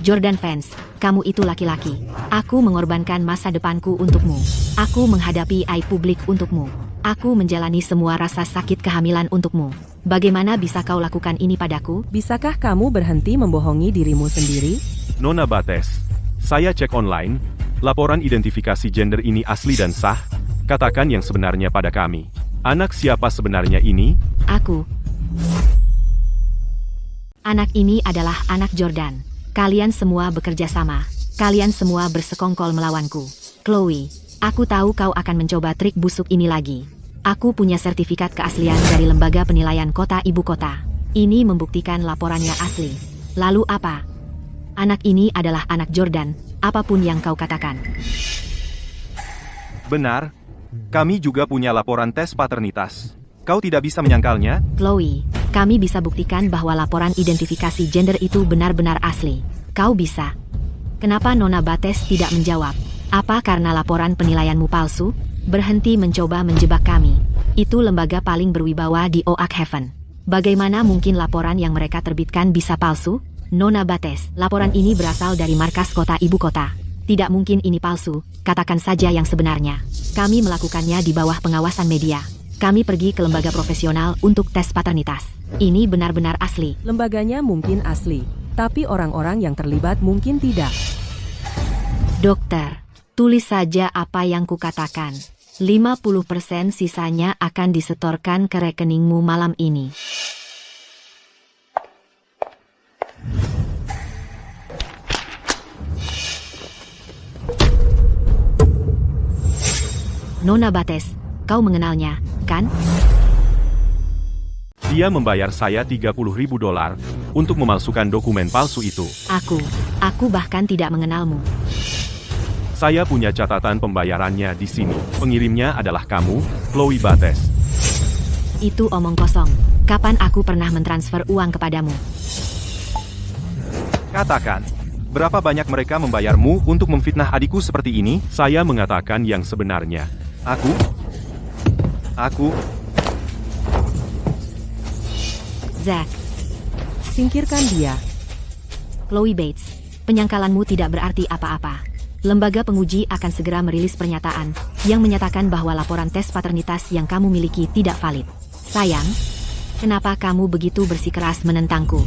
Jordan Fans, kamu itu laki-laki. Aku mengorbankan masa depanku untukmu. Aku menghadapi aib publik untukmu. Aku menjalani semua rasa sakit kehamilan untukmu. Bagaimana bisa kau lakukan ini padaku? Bisakah kamu berhenti membohongi dirimu sendiri? Nona Bates, saya cek online, laporan identifikasi gender ini asli dan sah, Katakan yang sebenarnya pada kami. Anak siapa sebenarnya ini? Aku. Anak ini adalah anak Jordan. Kalian semua bekerja sama. Kalian semua bersekongkol melawanku. Chloe, aku tahu kau akan mencoba trik busuk ini lagi. Aku punya sertifikat keaslian dari lembaga penilaian kota ibu kota. Ini membuktikan laporannya asli. Lalu apa? Anak ini adalah anak Jordan, apapun yang kau katakan. Benar. Kami juga punya laporan tes paternitas. Kau tidak bisa menyangkalnya? Chloe, kami bisa buktikan bahwa laporan identifikasi gender itu benar-benar asli. Kau bisa. Kenapa Nona Bates tidak menjawab? Apa karena laporan penilaianmu palsu? Berhenti mencoba menjebak kami. Itu lembaga paling berwibawa di Oak Haven. Bagaimana mungkin laporan yang mereka terbitkan bisa palsu? Nona Bates, laporan ini berasal dari markas kota ibu kota. Tidak mungkin ini palsu, katakan saja yang sebenarnya. Kami melakukannya di bawah pengawasan media. Kami pergi ke lembaga profesional untuk tes paternitas. Ini benar-benar asli. Lembaganya mungkin asli, tapi orang-orang yang terlibat mungkin tidak. Dokter, tulis saja apa yang kukatakan. 50% sisanya akan disetorkan ke rekeningmu malam ini. Nona Bates, kau mengenalnya, kan? Dia membayar saya $30.000 untuk memalsukan dokumen palsu itu. Aku bahkan tidak mengenalmu. Saya punya catatan pembayarannya di sini. Pengirimnya adalah kamu, Chloe Bates. Itu omong kosong. Kapan aku pernah mentransfer uang kepadamu? Katakan, berapa banyak mereka membayarmu untuk memfitnah adikku seperti ini? Saya mengatakan yang sebenarnya. Aku? Zack, Singkirkan dia. Chloe Bates, penyangkalanmu tidak berarti apa-apa. Lembaga penguji akan segera merilis pernyataan yang menyatakan bahwa laporan tes paternitas yang kamu miliki tidak valid. Sayang, kenapa kamu begitu bersikeras menentangku?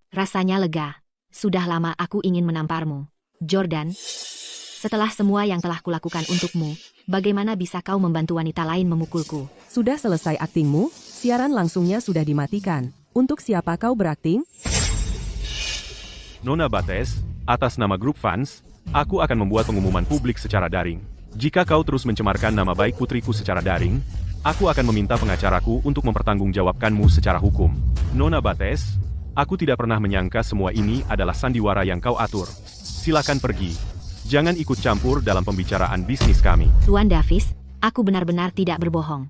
Rasanya lega. Sudah lama aku ingin menamparmu. Jordan, setelah semua yang telah kulakukan untukmu, bagaimana bisa kau membantu wanita lain memukulku? Sudah selesai aktingmu, siaran langsungnya sudah dimatikan. Untuk siapa kau berakting? Nona Bates, atas nama grup fans, aku akan membuat pengumuman publik secara daring. Jika kau terus mencemarkan nama baik putriku secara daring, aku akan meminta pengacaraku untuk mempertanggungjawabkanmu secara hukum. Nona Bates, aku tidak pernah menyangka semua ini adalah sandiwara yang kau atur. Silakan pergi. Jangan ikut campur dalam pembicaraan bisnis kami. Tuan Davis, aku benar-benar tidak berbohong.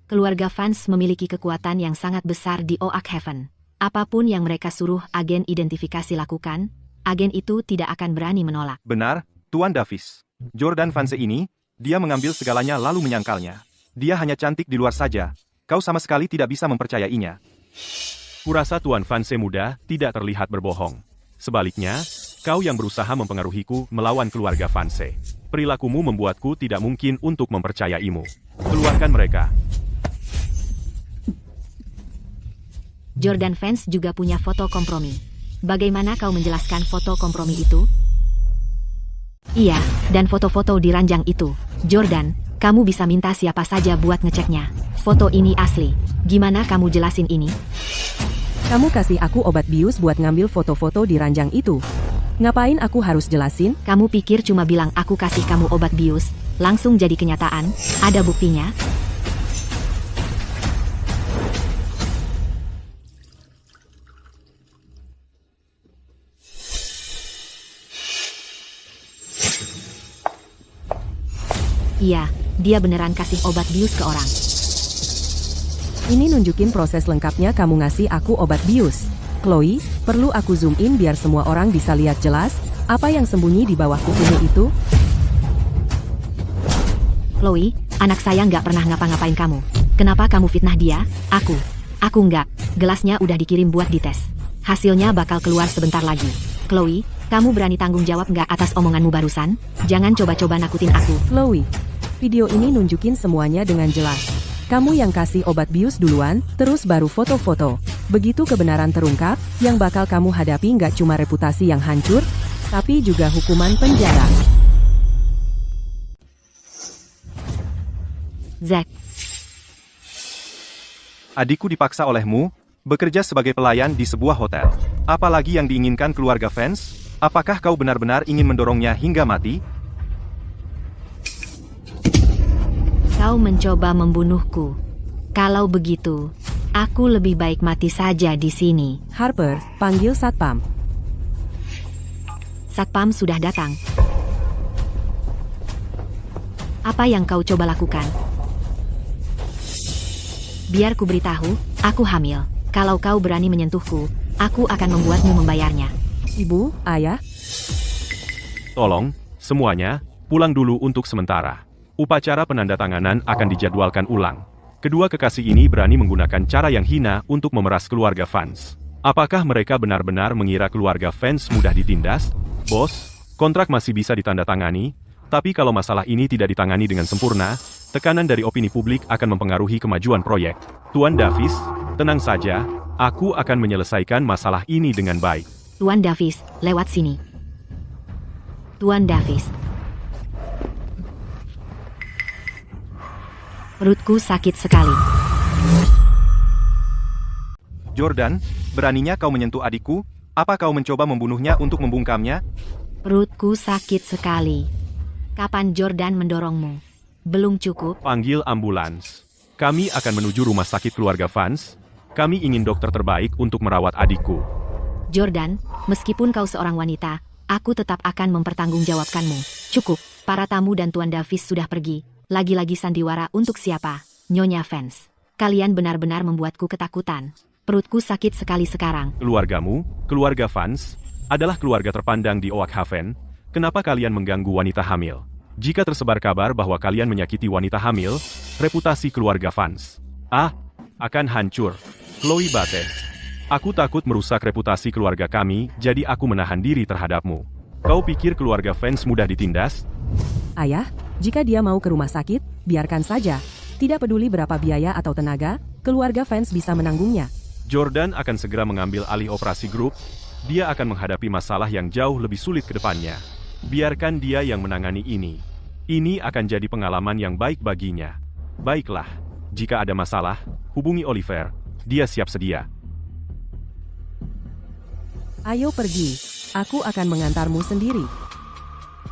Keluarga fans memiliki kekuatan yang sangat besar di Oak Haven. Apapun yang mereka suruh agen identifikasi lakukan, agen itu tidak akan berani menolak. Benar, Tuan Davis. Jordan Vance ini, dia mengambil segalanya lalu menyangkalnya. Dia hanya cantik di luar saja. Kau sama sekali tidak bisa mempercayainya. Kurasa Tuan Vance muda tidak terlihat berbohong. Sebaliknya, kau yang berusaha mempengaruhiku melawan keluarga Vance. Perilakumu membuatku tidak mungkin untuk mempercayaimu. Keluarkan mereka. Jordan fans juga punya foto kompromi. Bagaimana kau menjelaskan foto kompromi itu? Iya, dan foto-foto di ranjang itu. Jordan, kamu bisa minta siapa saja buat ngeceknya. Foto ini asli. Gimana kamu jelasin ini? Kamu kasih aku obat bius buat ngambil foto-foto di ranjang itu. Ngapain aku harus jelasin? Kamu pikir cuma bilang aku kasih kamu obat bius, langsung jadi kenyataan? Ada buktinya? Iya, dia beneran kasih obat bius ke orang. Ini nunjukin proses lengkapnya kamu ngasih aku obat bius. Chloe, perlu aku zoom in biar semua orang bisa lihat jelas apa yang sembunyi di bawah kukumu itu? Chloe, anak saya nggak pernah ngapa-ngapain kamu. Kenapa kamu fitnah dia? Aku nggak. Gelasnya udah dikirim buat dites. Hasilnya bakal keluar sebentar lagi. Chloe, kamu berani tanggung jawab nggak atas omonganmu barusan? Jangan coba-coba nakutin aku. Chloe, video ini nunjukin semuanya dengan jelas. Kamu yang kasih obat bius duluan, terus baru foto-foto. Begitu kebenaran terungkap, yang bakal kamu hadapi nggak cuma reputasi yang hancur, tapi juga hukuman penjara. Zack, Adikku dipaksa olehmu, bekerja sebagai pelayan di sebuah hotel. Apalagi yang diinginkan keluarga fans? Apakah kau benar-benar ingin mendorongnya hingga mati? kau mencoba membunuhku. Kalau begitu, aku lebih baik mati saja di sini. Harper, panggil Satpam. Satpam sudah datang. Apa yang kau coba lakukan? Biar ku beritahu, aku hamil. Kalau kau berani menyentuhku, aku akan membuatmu membayarnya. Ibu, ayah, Tolong, semuanya, pulang dulu untuk sementara. Upacara penandatanganan akan dijadwalkan ulang. Kedua kekasih ini berani menggunakan cara yang hina untuk memeras keluarga fans. Apakah mereka benar-benar mengira keluarga fans mudah ditindas? Bos, kontrak masih bisa ditandatangani, tapi kalau masalah ini tidak ditangani dengan sempurna, tekanan dari opini publik akan mempengaruhi kemajuan proyek. Tuan Davis, tenang saja, aku akan menyelesaikan masalah ini dengan baik. Tuan Davis, lewat sini. Tuan Davis. Perutku sakit sekali. Jordan, beraninya kau menyentuh adikku? Apa kau mencoba membunuhnya untuk membungkamnya? Perutku sakit sekali. Kapan Jordan mendorongmu? Belum cukup? Panggil ambulans. Kami akan menuju rumah sakit keluarga fans. Kami ingin dokter terbaik untuk merawat adikku. Jordan, meskipun kau seorang wanita, aku tetap akan mempertanggungjawabkanmu. Cukup, para tamu dan Tuan Davis sudah pergi. Lagi-lagi sandiwara untuk siapa? Nyonya fans. Kalian benar-benar membuatku ketakutan. Perutku sakit sekali sekarang. Keluargamu, keluarga fans, adalah keluarga terpandang di Oakhaven. Kenapa kalian mengganggu wanita hamil? Jika tersebar kabar bahwa kalian menyakiti wanita hamil, reputasi keluarga fans akan hancur. Chloe Bates. Aku takut merusak reputasi keluarga kami, jadi aku menahan diri terhadapmu. Kau pikir keluarga fans mudah ditindas? ayah, jika dia mau ke rumah sakit, biarkan saja. Tidak peduli berapa biaya atau tenaga, keluarga fans bisa menanggungnya. Jordan akan segera mengambil alih operasi grup. Dia akan menghadapi masalah yang jauh lebih sulit ke depannya. Biarkan dia yang menangani ini. Ini akan jadi pengalaman yang baik baginya. Baiklah, jika ada masalah, hubungi Oliver. Dia siap sedia. Ayo pergi, aku akan mengantarmu sendiri.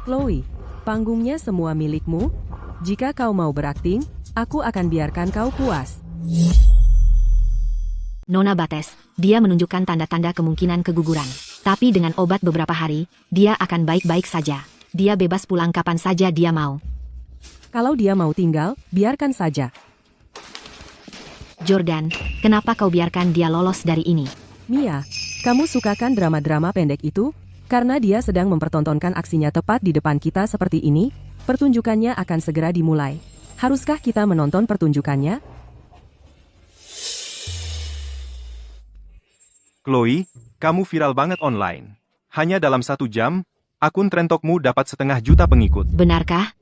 Chloe, panggungnya semua milikmu. Jika kau mau berakting, aku akan biarkan kau puas. Nona Bates, dia menunjukkan tanda-tanda kemungkinan keguguran. Tapi dengan obat beberapa hari, dia akan baik-baik saja. Dia bebas pulang kapan saja dia mau. Kalau dia mau tinggal, biarkan saja. Jordan, kenapa kau biarkan dia lolos dari ini? Mia, kamu sukakan drama-drama pendek itu? Karena dia sedang mempertontonkan aksinya tepat di depan kita seperti ini, pertunjukannya akan segera dimulai. Haruskah kita menonton pertunjukannya? Chloe, kamu viral banget online. Hanya dalam 1 jam, akun Trentokmu dapat 500 juta pengikut. Benarkah?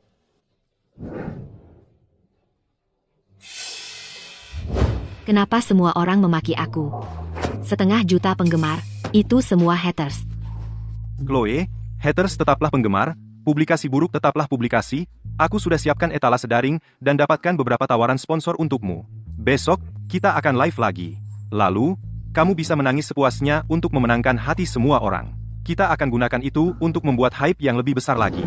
Kenapa semua orang memaki aku? 500 juta penggemar, itu semua haters. Chloe, haters tetaplah penggemar, publikasi buruk tetaplah publikasi, aku sudah siapkan etalase daring dan dapatkan beberapa tawaran sponsor untukmu. Besok, kita akan live lagi. Lalu, kamu bisa menangis sepuasnya untuk memenangkan hati semua orang. Kita akan gunakan itu untuk membuat hype yang lebih besar lagi.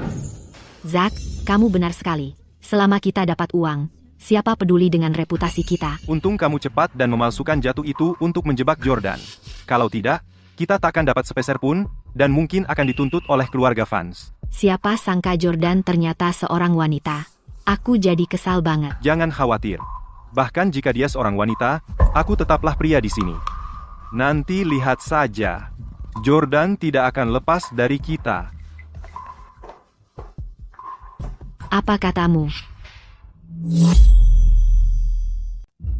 Zack, kamu benar sekali. Selama kita dapat uang, siapa peduli dengan reputasi kita? Untung kamu cepat dan memalsukan jatuh itu untuk menjebak Jordan. Kalau tidak, kita takkan dapat sepeser pun, dan mungkin akan dituntut oleh keluarga fans. Siapa sangka Jordan ternyata seorang wanita? Aku jadi kesal banget. Jangan khawatir. Bahkan jika dia seorang wanita, aku tetaplah pria di sini. Nanti lihat saja. Jordan tidak akan lepas dari kita. Apa katamu?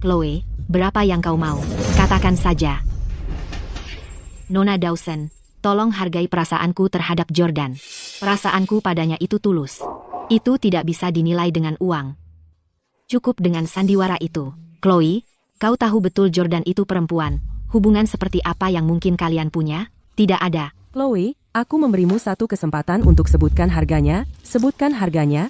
Chloe, berapa yang kau mau? Katakan saja. Nona Dawson, tolong hargai perasaanku terhadap Jordan. Perasaanku padanya itu tulus. Itu tidak bisa dinilai dengan uang. Cukup dengan sandiwara itu. Chloe, kau tahu betul Jordan itu perempuan. Hubungan seperti apa yang mungkin kalian punya? Tidak ada. Chloe, Aku memberimu satu kesempatan untuk sebutkan harganya. Sebutkan harganya.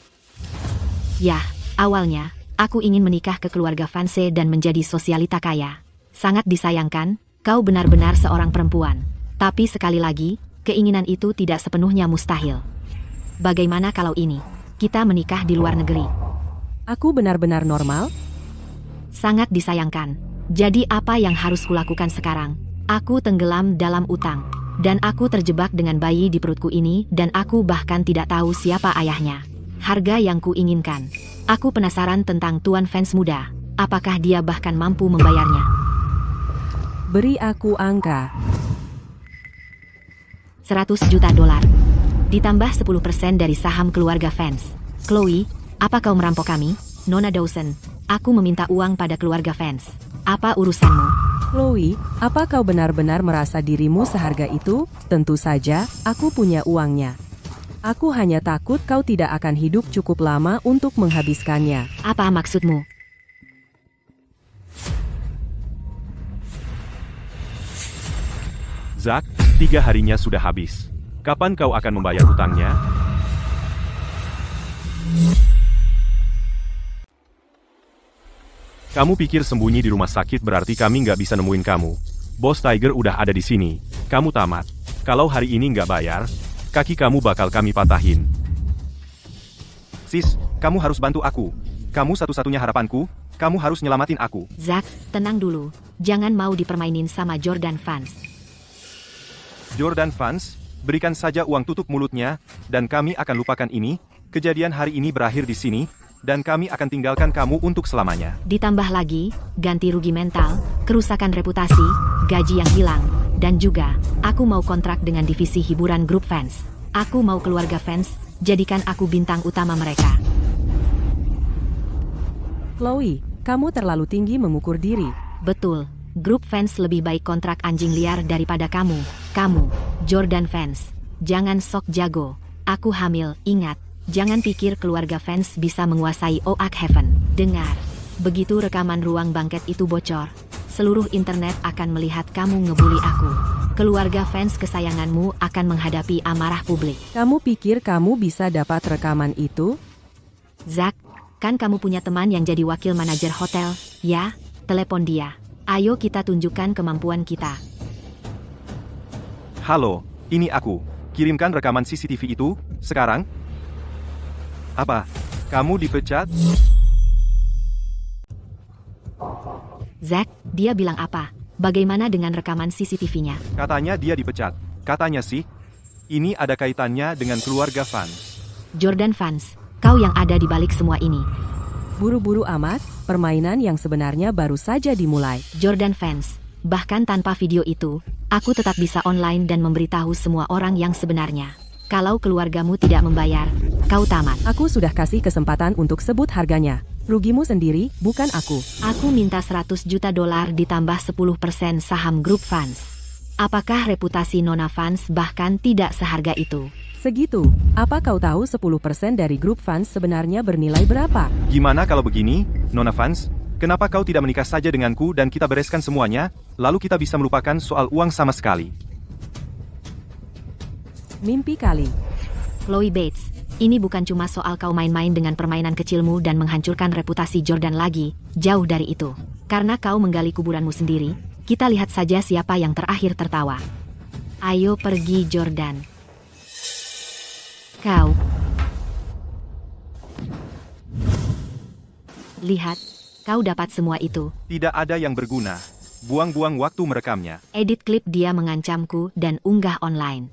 Yah, awalnya, aku ingin menikah ke keluarga Vance dan menjadi sosialita kaya. Sangat disayangkan, kau benar-benar seorang perempuan. Tapi sekali lagi, keinginan itu tidak sepenuhnya mustahil. Bagaimana kalau ini? Kita menikah di luar negeri. Aku benar-benar normal? Sangat disayangkan. Jadi apa yang harus kulakukan sekarang? Aku tenggelam dalam utang. Dan aku terjebak dengan bayi di perutku ini dan aku bahkan tidak tahu siapa ayahnya. Harga yang kuinginkan. Aku penasaran tentang Tuan Vance muda. Apakah dia bahkan mampu membayarnya? Beri aku angka. 100 juta dolar. Ditambah 10% dari saham keluarga Vance. Chloe, apa kau merampok kami? Nona Dawson, aku meminta uang pada keluarga Vance. Apa urusanmu? Chloe, apa kau benar-benar merasa dirimu seharga itu? Tentu saja, aku punya uangnya. Aku hanya takut kau tidak akan hidup cukup lama untuk menghabiskannya. Apa maksudmu? Zack, 3 harinya sudah habis. Kapan kau akan membayar hutangnya? Kamu pikir sembunyi di rumah sakit berarti kami nggak bisa nemuin kamu. Bos Tiger udah ada di sini. Kamu tamat. Kalau hari ini nggak bayar, kaki kamu bakal kami patahin. Sis, kamu harus bantu aku. Kamu satu-satunya harapanku, kamu harus nyelamatin aku. Zack, tenang dulu. Jangan mau dipermainin sama Jordan Vance. Jordan Vance, berikan saja uang tutup mulutnya, dan kami akan lupakan ini. Kejadian hari ini berakhir di sini, dan kami akan tinggalkan kamu untuk selamanya. Ditambah lagi, ganti rugi mental, kerusakan reputasi, gaji yang hilang, dan juga, aku mau kontrak dengan divisi hiburan grup Vance. Aku mau keluarga Vance, jadikan aku bintang utama mereka. Chloe, kamu terlalu tinggi mengukur diri. Betul, grup Vance lebih baik kontrak anjing liar daripada kamu. Kamu, Jordan Vance. Jangan sok jago. Aku hamil, ingat. Jangan pikir keluarga Vance bisa menguasai Oak Haven. Dengar, begitu rekaman ruang bangket itu bocor, seluruh internet akan melihat kamu ngebully aku. Keluarga Vance kesayanganmu akan menghadapi amarah publik. Kamu pikir kamu bisa dapat rekaman itu? Zack, kan kamu punya teman yang jadi wakil manajer hotel, ya? Telepon dia. Ayo kita tunjukkan kemampuan kita. Halo, ini aku. Kirimkan rekaman CCTV itu, sekarang. Apa? Kamu dipecat? Zack, dia bilang apa? Bagaimana dengan rekaman CCTV-nya? Katanya dia dipecat. Katanya sih. Ini ada kaitannya dengan keluarga Vance. Jordan Vance, kau yang ada di balik semua ini. Buru-buru amat, permainan yang sebenarnya baru saja dimulai. Jordan Vance, bahkan tanpa video itu, aku tetap bisa online dan memberitahu semua orang yang sebenarnya. Kalau keluargamu tidak membayar, kau tamat. Aku sudah kasih kesempatan untuk sebut harganya. Rugimu sendiri, bukan aku. Aku minta 100 juta dolar ditambah 10% saham grup Vance. Apakah reputasi Nona Vance bahkan tidak seharga itu? Segitu. Apa kau tahu 10% dari grup Vance sebenarnya bernilai berapa? Gimana kalau begini, Nona Vance? Kenapa kau tidak menikah saja denganku dan kita bereskan semuanya, lalu kita bisa melupakan soal uang sama sekali? Mimpi kali. Chloe Bates, ini bukan cuma soal kau main-main dengan permainan kecilmu dan menghancurkan reputasi Jordan lagi, jauh dari itu. Karena kau menggali kuburanmu sendiri, kita lihat saja siapa yang terakhir tertawa. Ayo pergi Jordan. Kau. Lihat, kau dapat semua itu. Tidak ada yang berguna. Buang-buang waktu merekamnya. Edit klip dia mengancamku dan unggah online.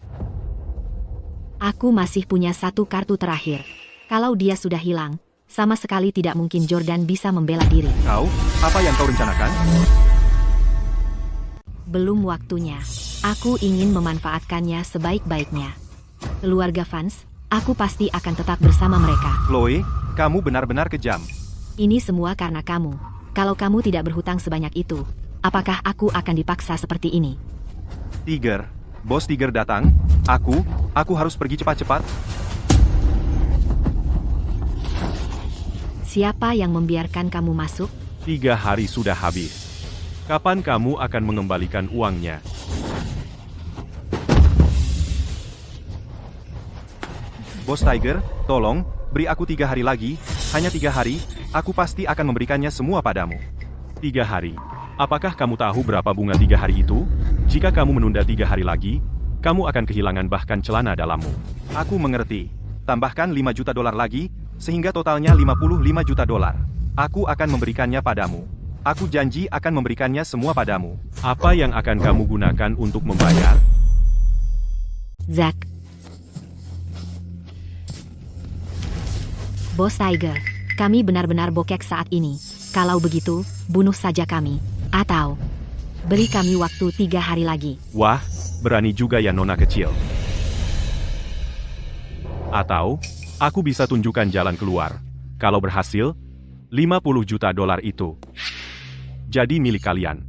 Aku masih punya satu kartu terakhir. Kalau dia sudah hilang, sama sekali tidak mungkin Jordan bisa membela diri. Kau, apa yang kau rencanakan? Belum waktunya. Aku ingin memanfaatkannya sebaik-baiknya. Keluarga Vance, aku pasti akan tetap bersama mereka. Chloe, kamu benar-benar kejam. Ini semua karena kamu. Kalau kamu tidak berhutang sebanyak itu, apakah aku akan dipaksa seperti ini? Tiger, Bos Tiger datang. Aku harus pergi cepat-cepat. Siapa yang membiarkan kamu masuk? 3 hari sudah habis. Kapan kamu akan mengembalikan uangnya? Bos Tiger, tolong, beri aku 3 hari lagi, hanya 3 hari, aku pasti akan memberikannya semua padamu. 3 hari. Apakah kamu tahu berapa bunga 3 hari itu? Jika kamu menunda 3 hari lagi, kamu akan kehilangan bahkan celana dalammu. Aku mengerti. Tambahkan 5 juta dolar lagi, sehingga totalnya 55 juta dolar. Aku akan memberikannya padamu. Aku janji akan memberikannya semua padamu. Apa yang akan kamu gunakan untuk membayar? Zack. Bos Tiger, kami benar-benar bokek saat ini. Kalau begitu, bunuh saja kami. Atau, beri kami waktu 3 hari lagi. Wah, berani juga ya nona kecil. Atau, aku bisa tunjukkan jalan keluar. Kalau berhasil, 50 juta dolar itu jadi milik kalian.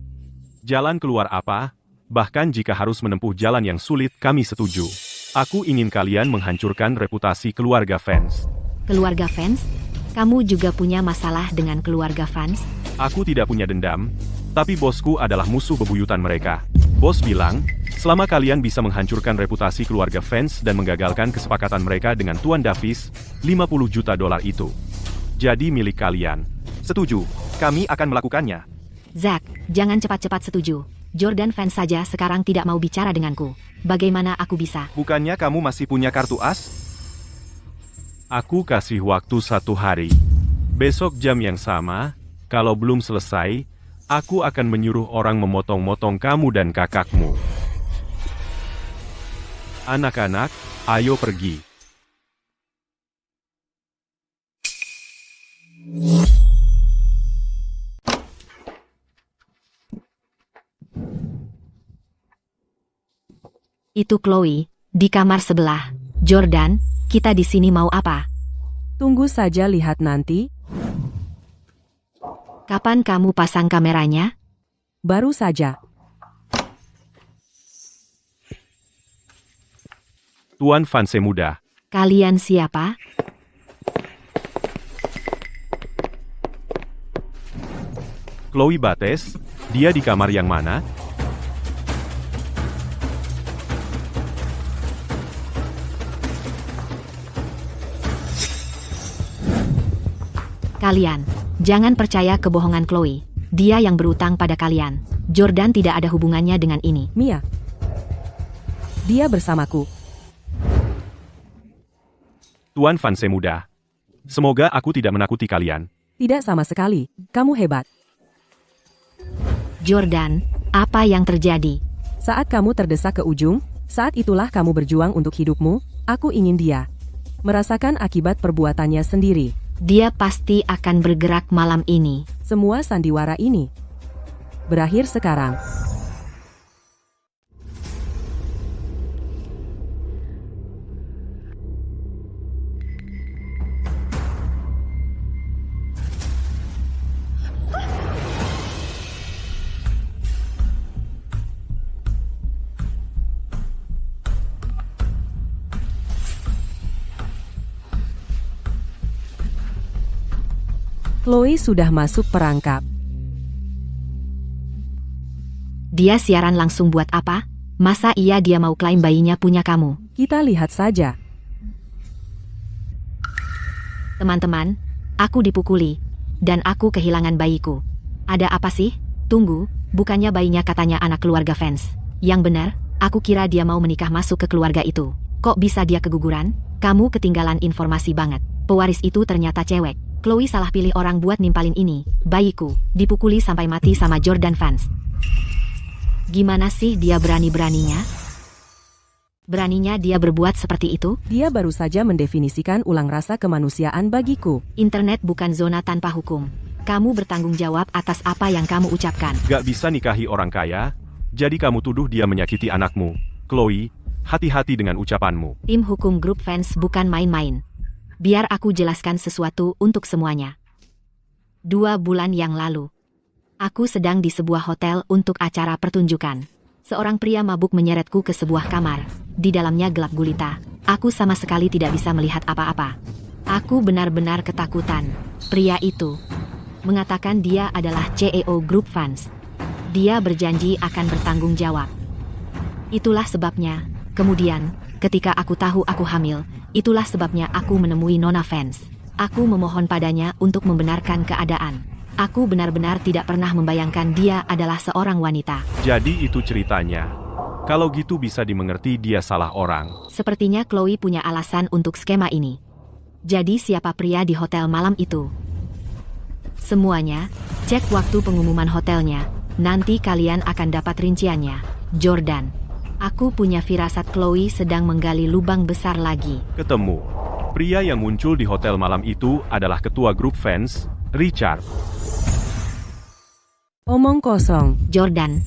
Jalan keluar apa? Bahkan jika harus menempuh jalan yang sulit, kami setuju. Aku ingin kalian menghancurkan reputasi keluarga fans. Keluarga fans? Kamu juga punya masalah dengan keluarga fans? Aku tidak punya dendam, tapi bosku adalah musuh bebuyutan mereka. Bos bilang, selama kalian bisa menghancurkan reputasi keluarga fans dan menggagalkan kesepakatan mereka dengan Tuan Davis, 50 juta dolar itu jadi milik kalian. Setuju, kami akan melakukannya. Zack, jangan cepat-cepat setuju. Jordan fans saja sekarang tidak mau bicara denganku. Bagaimana aku bisa? Bukannya kamu masih punya kartu as? Aku kasih waktu 1 hari. Besok jam yang sama, kalau belum selesai, aku akan menyuruh orang memotong-motong kamu dan kakakmu. Anak-anak, ayo pergi. Itu Chloe, di kamar sebelah. Jordan, kita di sini mau apa? Tunggu saja lihat nanti. Kapan kamu pasang kameranya? Baru saja. Tuan Fanse muda. Kalian siapa? Chloe Bates, dia di kamar yang mana? Kalian, jangan percaya kebohongan Chloe. Dia yang berutang pada kalian. Jordan tidak ada hubungannya dengan ini. Mia. Dia bersamaku. Tuan Fanse muda. Semoga aku tidak menakuti kalian. Tidak sama sekali. Kamu hebat. Jordan, apa yang terjadi? Saat kamu terdesak ke ujung, saat itulah kamu berjuang untuk hidupmu. Aku ingin dia merasakan akibat perbuatannya sendiri. Dia pasti akan bergerak malam ini. Semua sandiwara ini berakhir sekarang. Chloe sudah masuk perangkap. Dia siaran langsung buat apa? Masa iya dia mau klaim bayinya punya kamu? Kita lihat saja. Teman-teman, aku dipukuli. Dan aku kehilangan bayiku. Ada apa sih? Tunggu, bukannya bayinya katanya anak keluarga fans. Yang benar, aku kira dia mau menikah masuk ke keluarga itu. Kok bisa dia keguguran? Kamu ketinggalan informasi banget. Pewaris itu ternyata cewek. Chloe salah pilih orang buat nimpalin ini. Bayiku, dipukuli sampai mati sama Jordan fans. Gimana sih dia berani-beraninya? Beraninya dia berbuat seperti itu? Dia baru saja mendefinisikan ulang rasa kemanusiaan bagiku. Internet bukan zona tanpa hukum. Kamu bertanggung jawab atas apa yang kamu ucapkan. Gak bisa nikahi orang kaya, jadi kamu tuduh dia menyakiti anakmu. Chloe, hati-hati dengan ucapanmu. Tim hukum grup fans bukan main-main. Biar aku jelaskan sesuatu untuk semuanya. 2 bulan yang lalu, aku sedang di sebuah hotel untuk acara pertunjukan. Seorang pria mabuk menyeretku ke sebuah kamar. Di dalamnya gelap gulita. Aku sama sekali tidak bisa melihat apa-apa. Aku benar-benar ketakutan. Pria itu mengatakan dia adalah CEO grup fans. Dia berjanji akan bertanggung jawab. Itulah sebabnya, kemudian, ketika aku tahu aku hamil, Itulah sebabnya aku menemui Nona Fans. Aku memohon padanya untuk membenarkan keadaan. Aku benar-benar tidak pernah membayangkan dia adalah seorang wanita. Jadi itu ceritanya. Kalau gitu bisa dimengerti dia salah orang. Sepertinya Chloe punya alasan untuk skema ini. Jadi siapa pria di hotel malam itu? Semuanya, cek waktu pengumuman hotelnya. Nanti kalian akan dapat rinciannya. Jordan. Aku punya firasat Chloe sedang menggali lubang besar lagi. Ketemu. Pria yang muncul di hotel malam itu adalah ketua grup fans, Richard. Omong kosong. Jordan,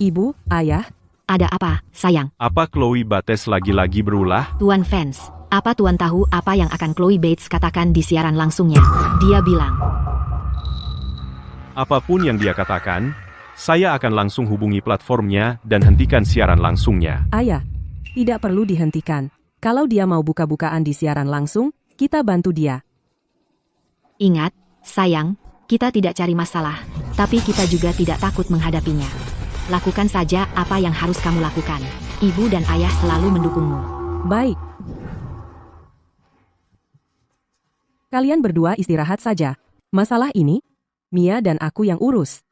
Ibu, ayah, ada apa, sayang? Apa Chloe Bates lagi-lagi berulah? Tuan Fans, apa Tuan tahu apa yang akan Chloe Bates katakan di siaran langsungnya? Dia bilang, Apapun yang dia katakan, saya akan langsung hubungi platformnya dan hentikan siaran langsungnya. ayah. Tidak perlu dihentikan. Kalau dia mau buka-bukaan di siaran langsung, kita bantu dia. ingat, sayang, kita tidak cari masalah, tapi kita juga tidak takut menghadapinya. Lakukan saja apa yang harus kamu lakukan. Ibu dan ayah selalu mendukungmu. Baik. Kalian berdua istirahat saja. Masalah ini, Mia dan aku yang urus.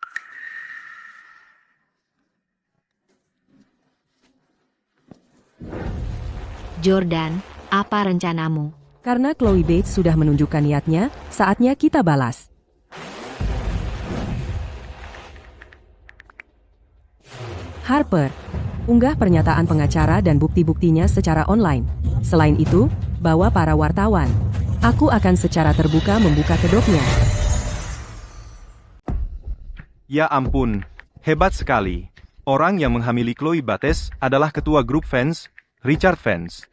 Jordan, apa rencanamu? Karena Chloe Bates sudah menunjukkan niatnya, saatnya kita balas. Harper, unggah pernyataan pengacara dan bukti-buktinya secara online. Selain itu, bawa para wartawan. Aku akan secara terbuka membuka kedoknya. Ya ampun, hebat sekali. Orang yang menghamili Chloe Bates adalah ketua grup fans, Richard Fans.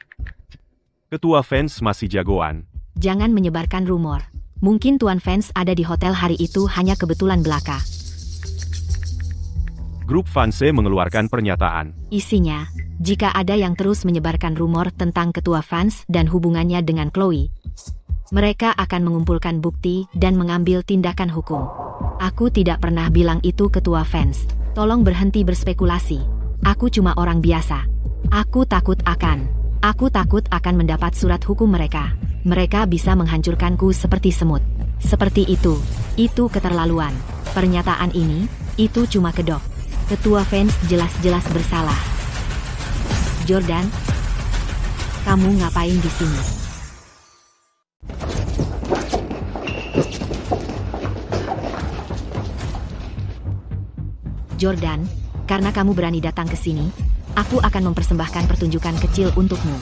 Ketua fans masih jagoan. Jangan menyebarkan rumor. Mungkin Tuan Fans ada di hotel hari itu hanya kebetulan belaka. Grup Fanse mengeluarkan pernyataan. Isinya, jika ada yang terus menyebarkan rumor tentang ketua fans dan hubungannya dengan Chloe, mereka akan mengumpulkan bukti dan mengambil tindakan hukum. Aku tidak pernah bilang itu ketua fans. Tolong berhenti berspekulasi. Aku cuma orang biasa. Aku takut akan mendapat surat hukum mereka. Mereka bisa menghancurkanku seperti semut. Seperti itu. Itu keterlaluan. Pernyataan ini, itu cuma kedok. Ketua fans jelas-jelas bersalah. Jordan, kamu ngapain di sini? Jordan, karena kamu berani datang ke sini, aku akan mempersembahkan pertunjukan kecil untukmu.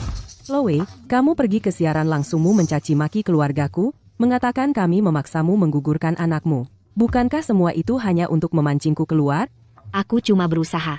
Chloe, kamu pergi ke siaran langsungmu mencaci maki keluargaku, mengatakan kami memaksamu menggugurkan anakmu. Bukankah semua itu hanya untuk memancingku keluar? Aku cuma berusaha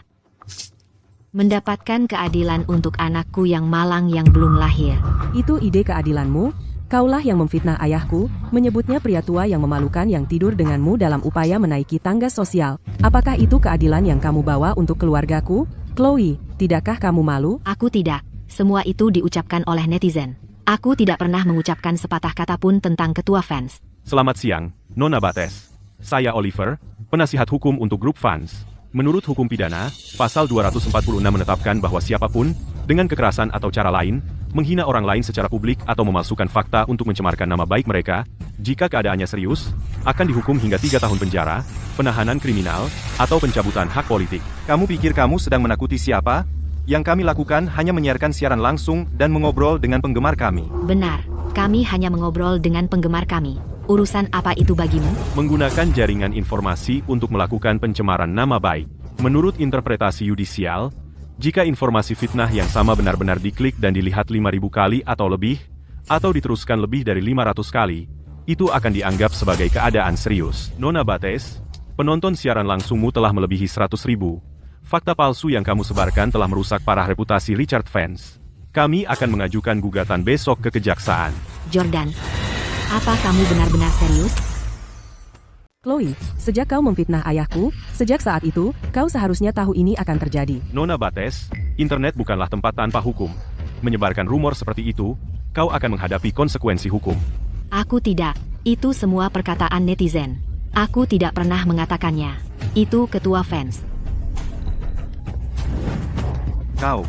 mendapatkan keadilan untuk anakku yang malang yang belum lahir. Itu ide keadilanmu? Kaulah yang memfitnah ayahku, menyebutnya pria tua yang memalukan yang tidur denganmu dalam upaya menaiki tangga sosial. Apakah itu keadilan yang kamu bawa untuk keluargaku? Chloe, tidakkah kamu malu? Aku tidak. Semua itu diucapkan oleh netizen. Aku tidak pernah mengucapkan sepatah kata pun tentang ketua fans. Selamat siang, Nona Bates. Saya Oliver, penasihat hukum untuk grup fans. Menurut hukum pidana, pasal 246 menetapkan bahwa siapapun, dengan kekerasan atau cara lain, menghina orang lain secara publik atau memalsukan fakta untuk mencemarkan nama baik mereka, jika keadaannya serius, akan dihukum hingga 3 tahun penjara, penahanan kriminal, atau pencabutan hak politik. Kamu pikir kamu sedang menakuti siapa? Yang kami lakukan hanya menyiarkan siaran langsung dan mengobrol dengan penggemar kami. Benar, kami hanya mengobrol dengan penggemar kami. Urusan apa itu bagimu? Menggunakan jaringan informasi untuk melakukan pencemaran nama baik. Menurut interpretasi yudisial, jika informasi fitnah yang sama benar-benar diklik dan dilihat 5.000 kali atau lebih, atau diteruskan lebih dari 500 kali, itu akan dianggap sebagai keadaan serius. Nona Bates, penonton siaran langsungmu telah melebihi 100.000. Fakta palsu yang kamu sebarkan telah merusak parah reputasi Richard Fans. Kami akan mengajukan gugatan besok ke kejaksaan. Jordan, apa kamu benar-benar serius? Chloe, sejak kau memfitnah ayahku, sejak saat itu, kau seharusnya tahu ini akan terjadi. Nona Bates, internet bukanlah tempat tanpa hukum. Menyebarkan rumor seperti itu, kau akan menghadapi konsekuensi hukum. Aku tidak. Itu semua perkataan netizen. Aku tidak pernah mengatakannya. Itu ketua fans. Kau.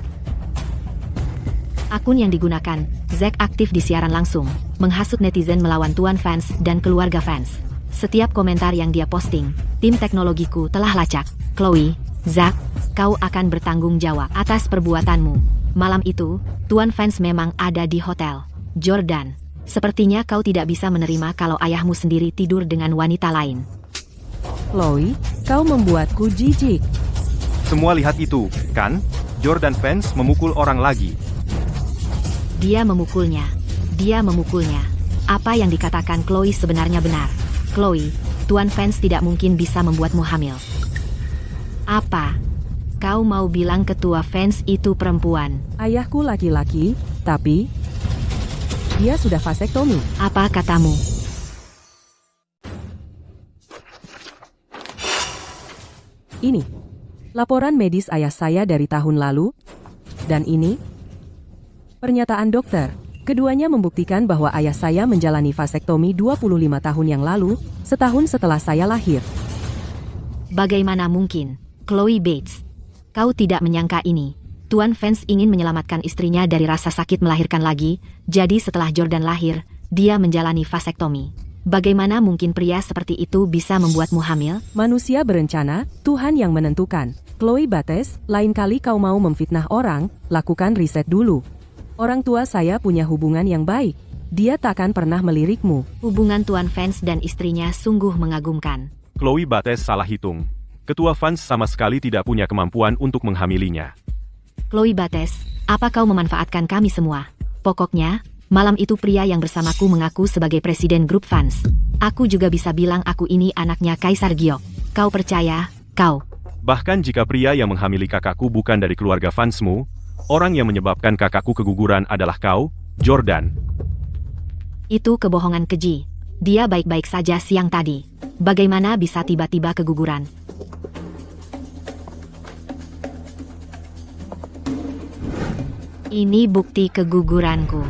Akun yang digunakan, Zack aktif di siaran langsung, menghasut netizen melawan Tuan fans dan keluarga fans. Setiap komentar yang dia posting, tim teknologiku telah lacak. Chloe, Zack, kau akan bertanggung jawab atas perbuatanmu. Malam itu, Tuan fans memang ada di hotel. Jordan, sepertinya kau tidak bisa menerima kalau ayahmu sendiri tidur dengan wanita lain. Chloe, kau membuatku jijik. Semua lihat itu, kan? Jordan fans memukul orang lagi. Dia memukulnya. Dia memukulnya. Apa yang dikatakan Chloe sebenarnya benar. Chloe, Tuan fans tidak mungkin bisa membuatmu hamil. Apa? Kau mau bilang ketua fans itu perempuan? Ayahku laki-laki, tapi dia sudah vasektomi. Apa katamu? Ini laporan medis ayah saya dari tahun lalu. Dan ini pernyataan dokter. Keduanya membuktikan bahwa ayah saya menjalani vasektomi 25 tahun yang lalu, setahun setelah saya lahir. Bagaimana mungkin? Chloe Bates, kau tidak menyangka ini. Tuan fans ingin menyelamatkan istrinya dari rasa sakit melahirkan lagi, jadi setelah Jordan lahir, dia menjalani vasektomi. Bagaimana mungkin pria seperti itu bisa membuatmu hamil? Manusia berencana, Tuhan yang menentukan. Chloe Bates, lain kali kau mau memfitnah orang, lakukan riset dulu. Orang tua saya punya hubungan yang baik. Dia takkan pernah melirikmu. Hubungan Tuan fans dan istrinya sungguh mengagumkan. Chloe Bates salah hitung. Ketua fans sama sekali tidak punya kemampuan untuk menghamilinya. Chloe Bates, apa kau memanfaatkan kami semua? Pokoknya, malam itu pria yang bersamaku mengaku sebagai presiden grup fans. Aku juga bisa bilang aku ini anaknya Kaisar Giok. Kau percaya, kau? Bahkan jika pria yang menghamili kakakku bukan dari keluarga fansmu, orang yang menyebabkan kakakku keguguran adalah kau, Jordan. Itu kebohongan keji. Dia baik-baik saja siang tadi. Bagaimana bisa tiba-tiba keguguran? Ini bukti keguguranku.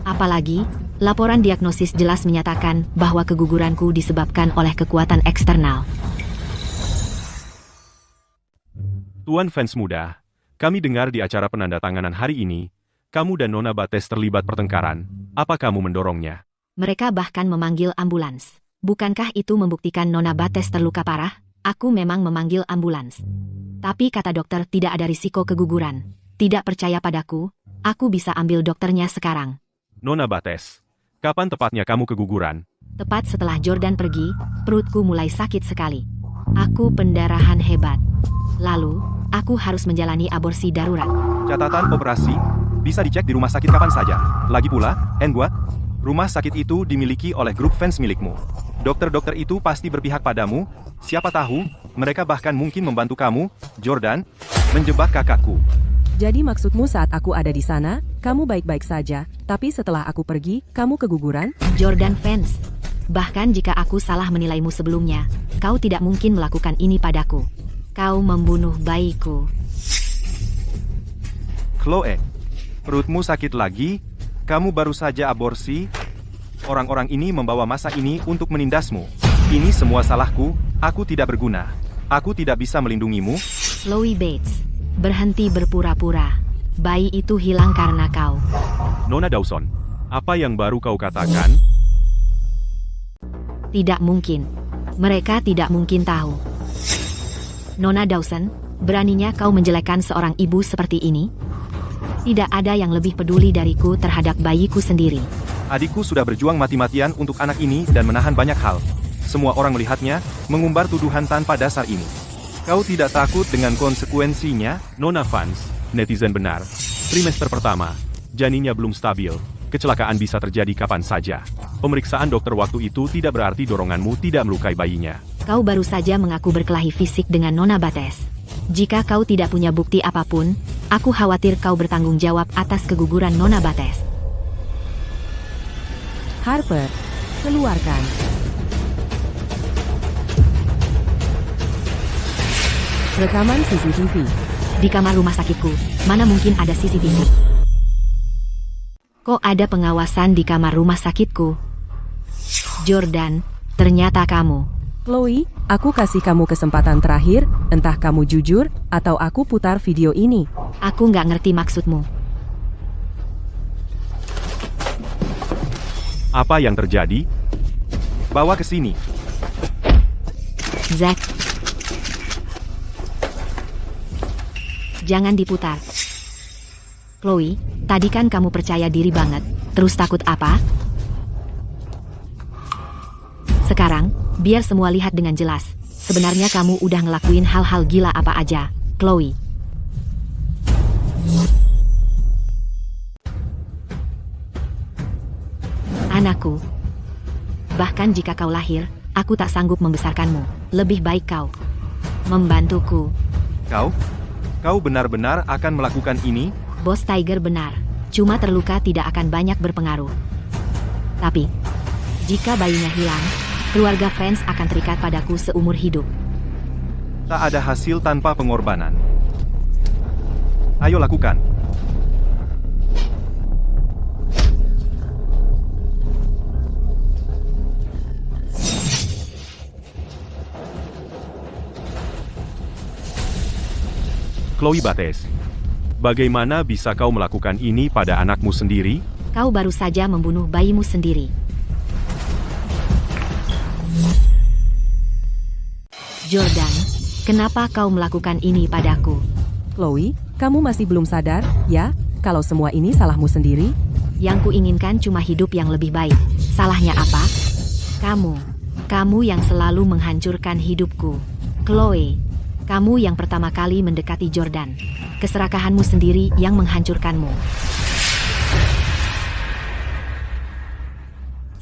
Apalagi, laporan diagnosis jelas menyatakan bahwa keguguranku disebabkan oleh kekuatan eksternal. Tuan fans muda, kami dengar di acara penandatanganan hari ini, kamu dan Nona Bates terlibat pertengkaran. Apa kamu mendorongnya? Mereka bahkan memanggil ambulans. Bukankah itu membuktikan Nona Bates terluka parah? Aku memang memanggil ambulans. Tapi kata dokter tidak ada risiko keguguran. Tidak percaya padaku? Aku bisa ambil dokternya sekarang. Nona Bates, kapan tepatnya kamu keguguran? Tepat setelah Jordan pergi, perutku mulai sakit sekali. Aku pendarahan hebat. Lalu, aku harus menjalani aborsi darurat. Catatan operasi bisa dicek di rumah sakit kapan saja. Lagi pula, N2, rumah sakit itu dimiliki oleh grup fans milikmu. Dokter-dokter itu pasti berpihak padamu. Siapa tahu, mereka bahkan mungkin membantu kamu, Jordan, menjebak kakakku. Jadi maksudmu saat aku ada di sana, kamu baik-baik saja, tapi setelah aku pergi, kamu keguguran? Jordan fans. Bahkan jika aku salah menilaimu sebelumnya, kau tidak mungkin melakukan ini padaku. Kau membunuh bayiku. Chloe, perutmu sakit lagi? Kamu baru saja aborsi? Orang-orang ini membawa masa ini untuk menindasmu. Ini semua salahku, aku tidak berguna. Aku tidak bisa melindungimu. Chloe Bates, berhenti berpura-pura. Bayi itu hilang karena kau. Nona Dawson, apa yang baru kau katakan? Tidak mungkin. Mereka tidak mungkin tahu. Nona Dawson, beraninya kau menjelekkan seorang ibu seperti ini? Tidak ada yang lebih peduli dariku terhadap bayiku sendiri. Adikku sudah berjuang mati-matian untuk anak ini dan menahan banyak hal. Semua orang melihatnya, mengumbar tuduhan tanpa dasar ini. Kau tidak takut dengan konsekuensinya? Nona fans, netizen benar. Trimester pertama, janinnya belum stabil. Kecelakaan bisa terjadi kapan saja. Pemeriksaan dokter waktu itu tidak berarti doronganmu tidak melukai bayinya. Kau baru saja mengaku berkelahi fisik dengan Nona Bates. Jika kau tidak punya bukti apapun, aku khawatir kau bertanggung jawab atas keguguran Nona Bates. Harper, keluarkan. Rekaman CCTV. Di kamar rumah sakitku, mana mungkin ada CCTV? Kok ada pengawasan di kamar rumah sakitku? Jordan, ternyata kamu. Chloe, aku kasih kamu kesempatan terakhir, entah kamu jujur, atau aku putar video ini. Aku nggak ngerti maksudmu. Apa yang terjadi? Bawa ke sini. Zack. Jangan diputar. Chloe, tadi kan kamu percaya diri banget. Terus takut apa? Sekarang, biar semua lihat dengan jelas. Sebenarnya kamu udah ngelakuin hal-hal gila apa aja, Chloe. Anakku. Bahkan jika kau lahir, aku tak sanggup membesarkanmu. Lebih baik kau membantuku. Kau benar-benar akan melakukan ini? Bos Tiger benar. Cuma terluka tidak akan banyak berpengaruh. Tapi, jika bayinya hilang, keluarga Friends akan terikat padaku seumur hidup. Tak ada hasil tanpa pengorbanan. Ayo lakukan. Chloe Bates, bagaimana bisa kau melakukan ini pada anakmu sendiri? Kau baru saja membunuh bayimu sendiri. Jordan, kenapa kau melakukan ini padaku? Chloe, kamu masih belum sadar, ya, kalau semua ini salahmu sendiri? Yang kuinginkan cuma hidup yang lebih baik. Salahnya apa? Kamu yang selalu menghancurkan hidupku. Chloe, kamu yang pertama kali mendekati Jordan. Keserakahanmu sendiri yang menghancurkanmu.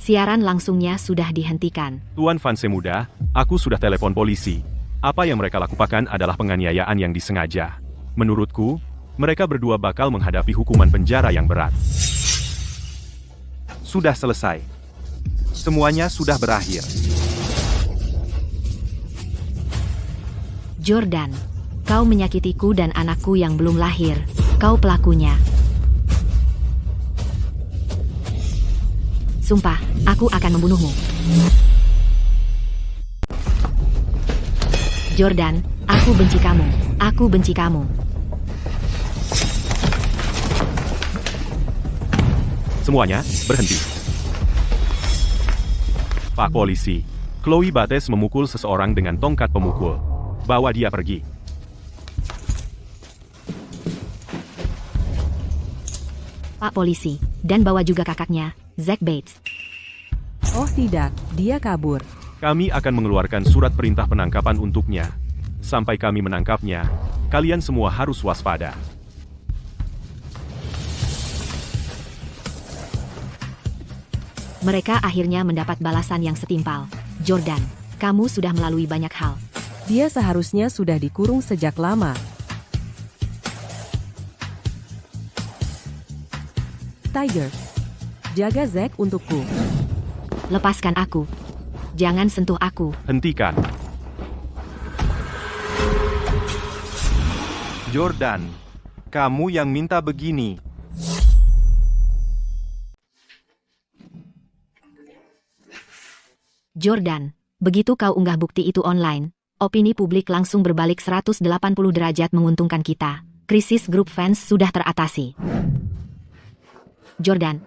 Siaran langsungnya sudah dihentikan. Tuan Vance muda, aku sudah telepon polisi. Apa yang mereka lakukan adalah penganiayaan yang disengaja. Menurutku, mereka berdua bakal menghadapi hukuman penjara yang berat. Sudah selesai. Semuanya sudah berakhir. Jordan, kau menyakitiku dan anakku yang belum lahir. Kau pelakunya. Sumpah, aku akan membunuhmu. Jordan, aku benci kamu. Aku benci kamu. Semuanya, berhenti. Pak polisi, Chloe Bates memukul seseorang dengan tongkat pemukul. Bawa dia pergi. Pak polisi, dan bawa juga kakaknya, Zack Bates. Oh tidak, dia kabur. Kami akan mengeluarkan surat perintah penangkapan untuknya. Sampai kami menangkapnya, kalian semua harus waspada. Mereka akhirnya mendapat balasan yang setimpal. Jordan, kamu sudah melalui banyak hal. Dia seharusnya sudah dikurung sejak lama. Tiger, jaga Zack untukku. Lepaskan aku. Jangan sentuh aku. Hentikan. Jordan, kamu yang minta begini. Jordan, begitu kau unggah bukti itu online, opini publik langsung berbalik 180 derajat menguntungkan kita. Krisis grup fans sudah teratasi. Jordan,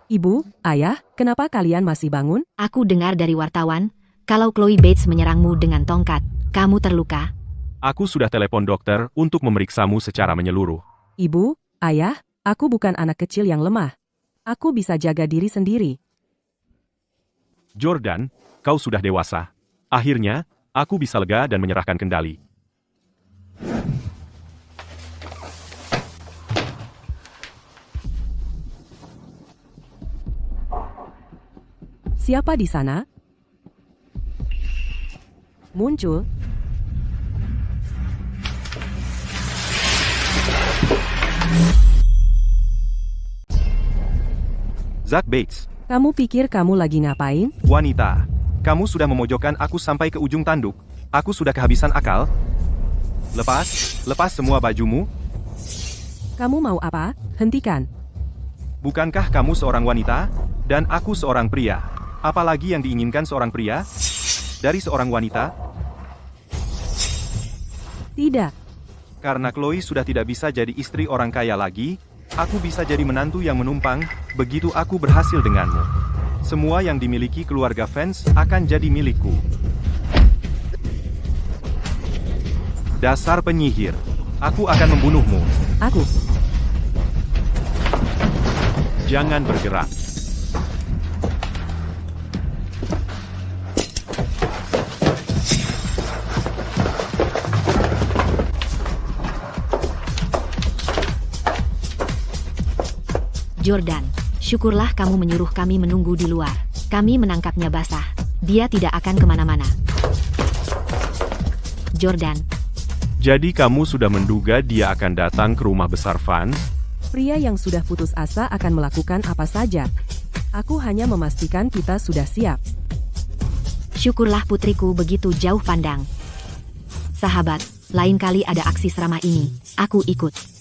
Ibu, Ayah, kenapa kalian masih bangun? aku dengar dari wartawan, kalau Chloe Bates menyerangmu dengan tongkat, kamu terluka. Aku sudah telepon dokter untuk memeriksamu secara menyeluruh. Ibu, Ayah, aku bukan anak kecil yang lemah. Aku bisa jaga diri sendiri. Jordan, kau sudah dewasa. Akhirnya, aku bisa lega dan menyerahkan kendali. Siapa di sana? Muncul. Zack Bates, Kamu pikir kamu lagi ngapain? wanita. Kamu sudah memojokkan aku sampai ke ujung tanduk. Aku sudah kehabisan akal. Lepas semua bajumu. Kamu mau apa? Hentikan. Bukankah kamu seorang wanita? Dan aku seorang pria. Apalagi yang diinginkan seorang pria? Dari seorang wanita? Tidak. Karena Chloe sudah tidak bisa jadi istri orang kaya lagi, aku bisa jadi menantu yang menumpang, begitu aku berhasil denganmu. Semua yang dimiliki keluarga Vance akan jadi milikku. Dasar penyihir. Aku akan membunuhmu. Aku. Jangan bergerak. Jordan, syukurlah kamu menyuruh kami menunggu di luar. Kami menangkapnya basah. Dia tidak akan kemana-mana. Jordan, Jadi kamu sudah menduga dia akan datang ke rumah besar Vance? Pria yang sudah putus asa akan melakukan apa saja. Aku hanya memastikan kita sudah siap. syukurlah putriku begitu jauh pandang. Sahabat, lain kali ada aksi seramah ini, aku ikut.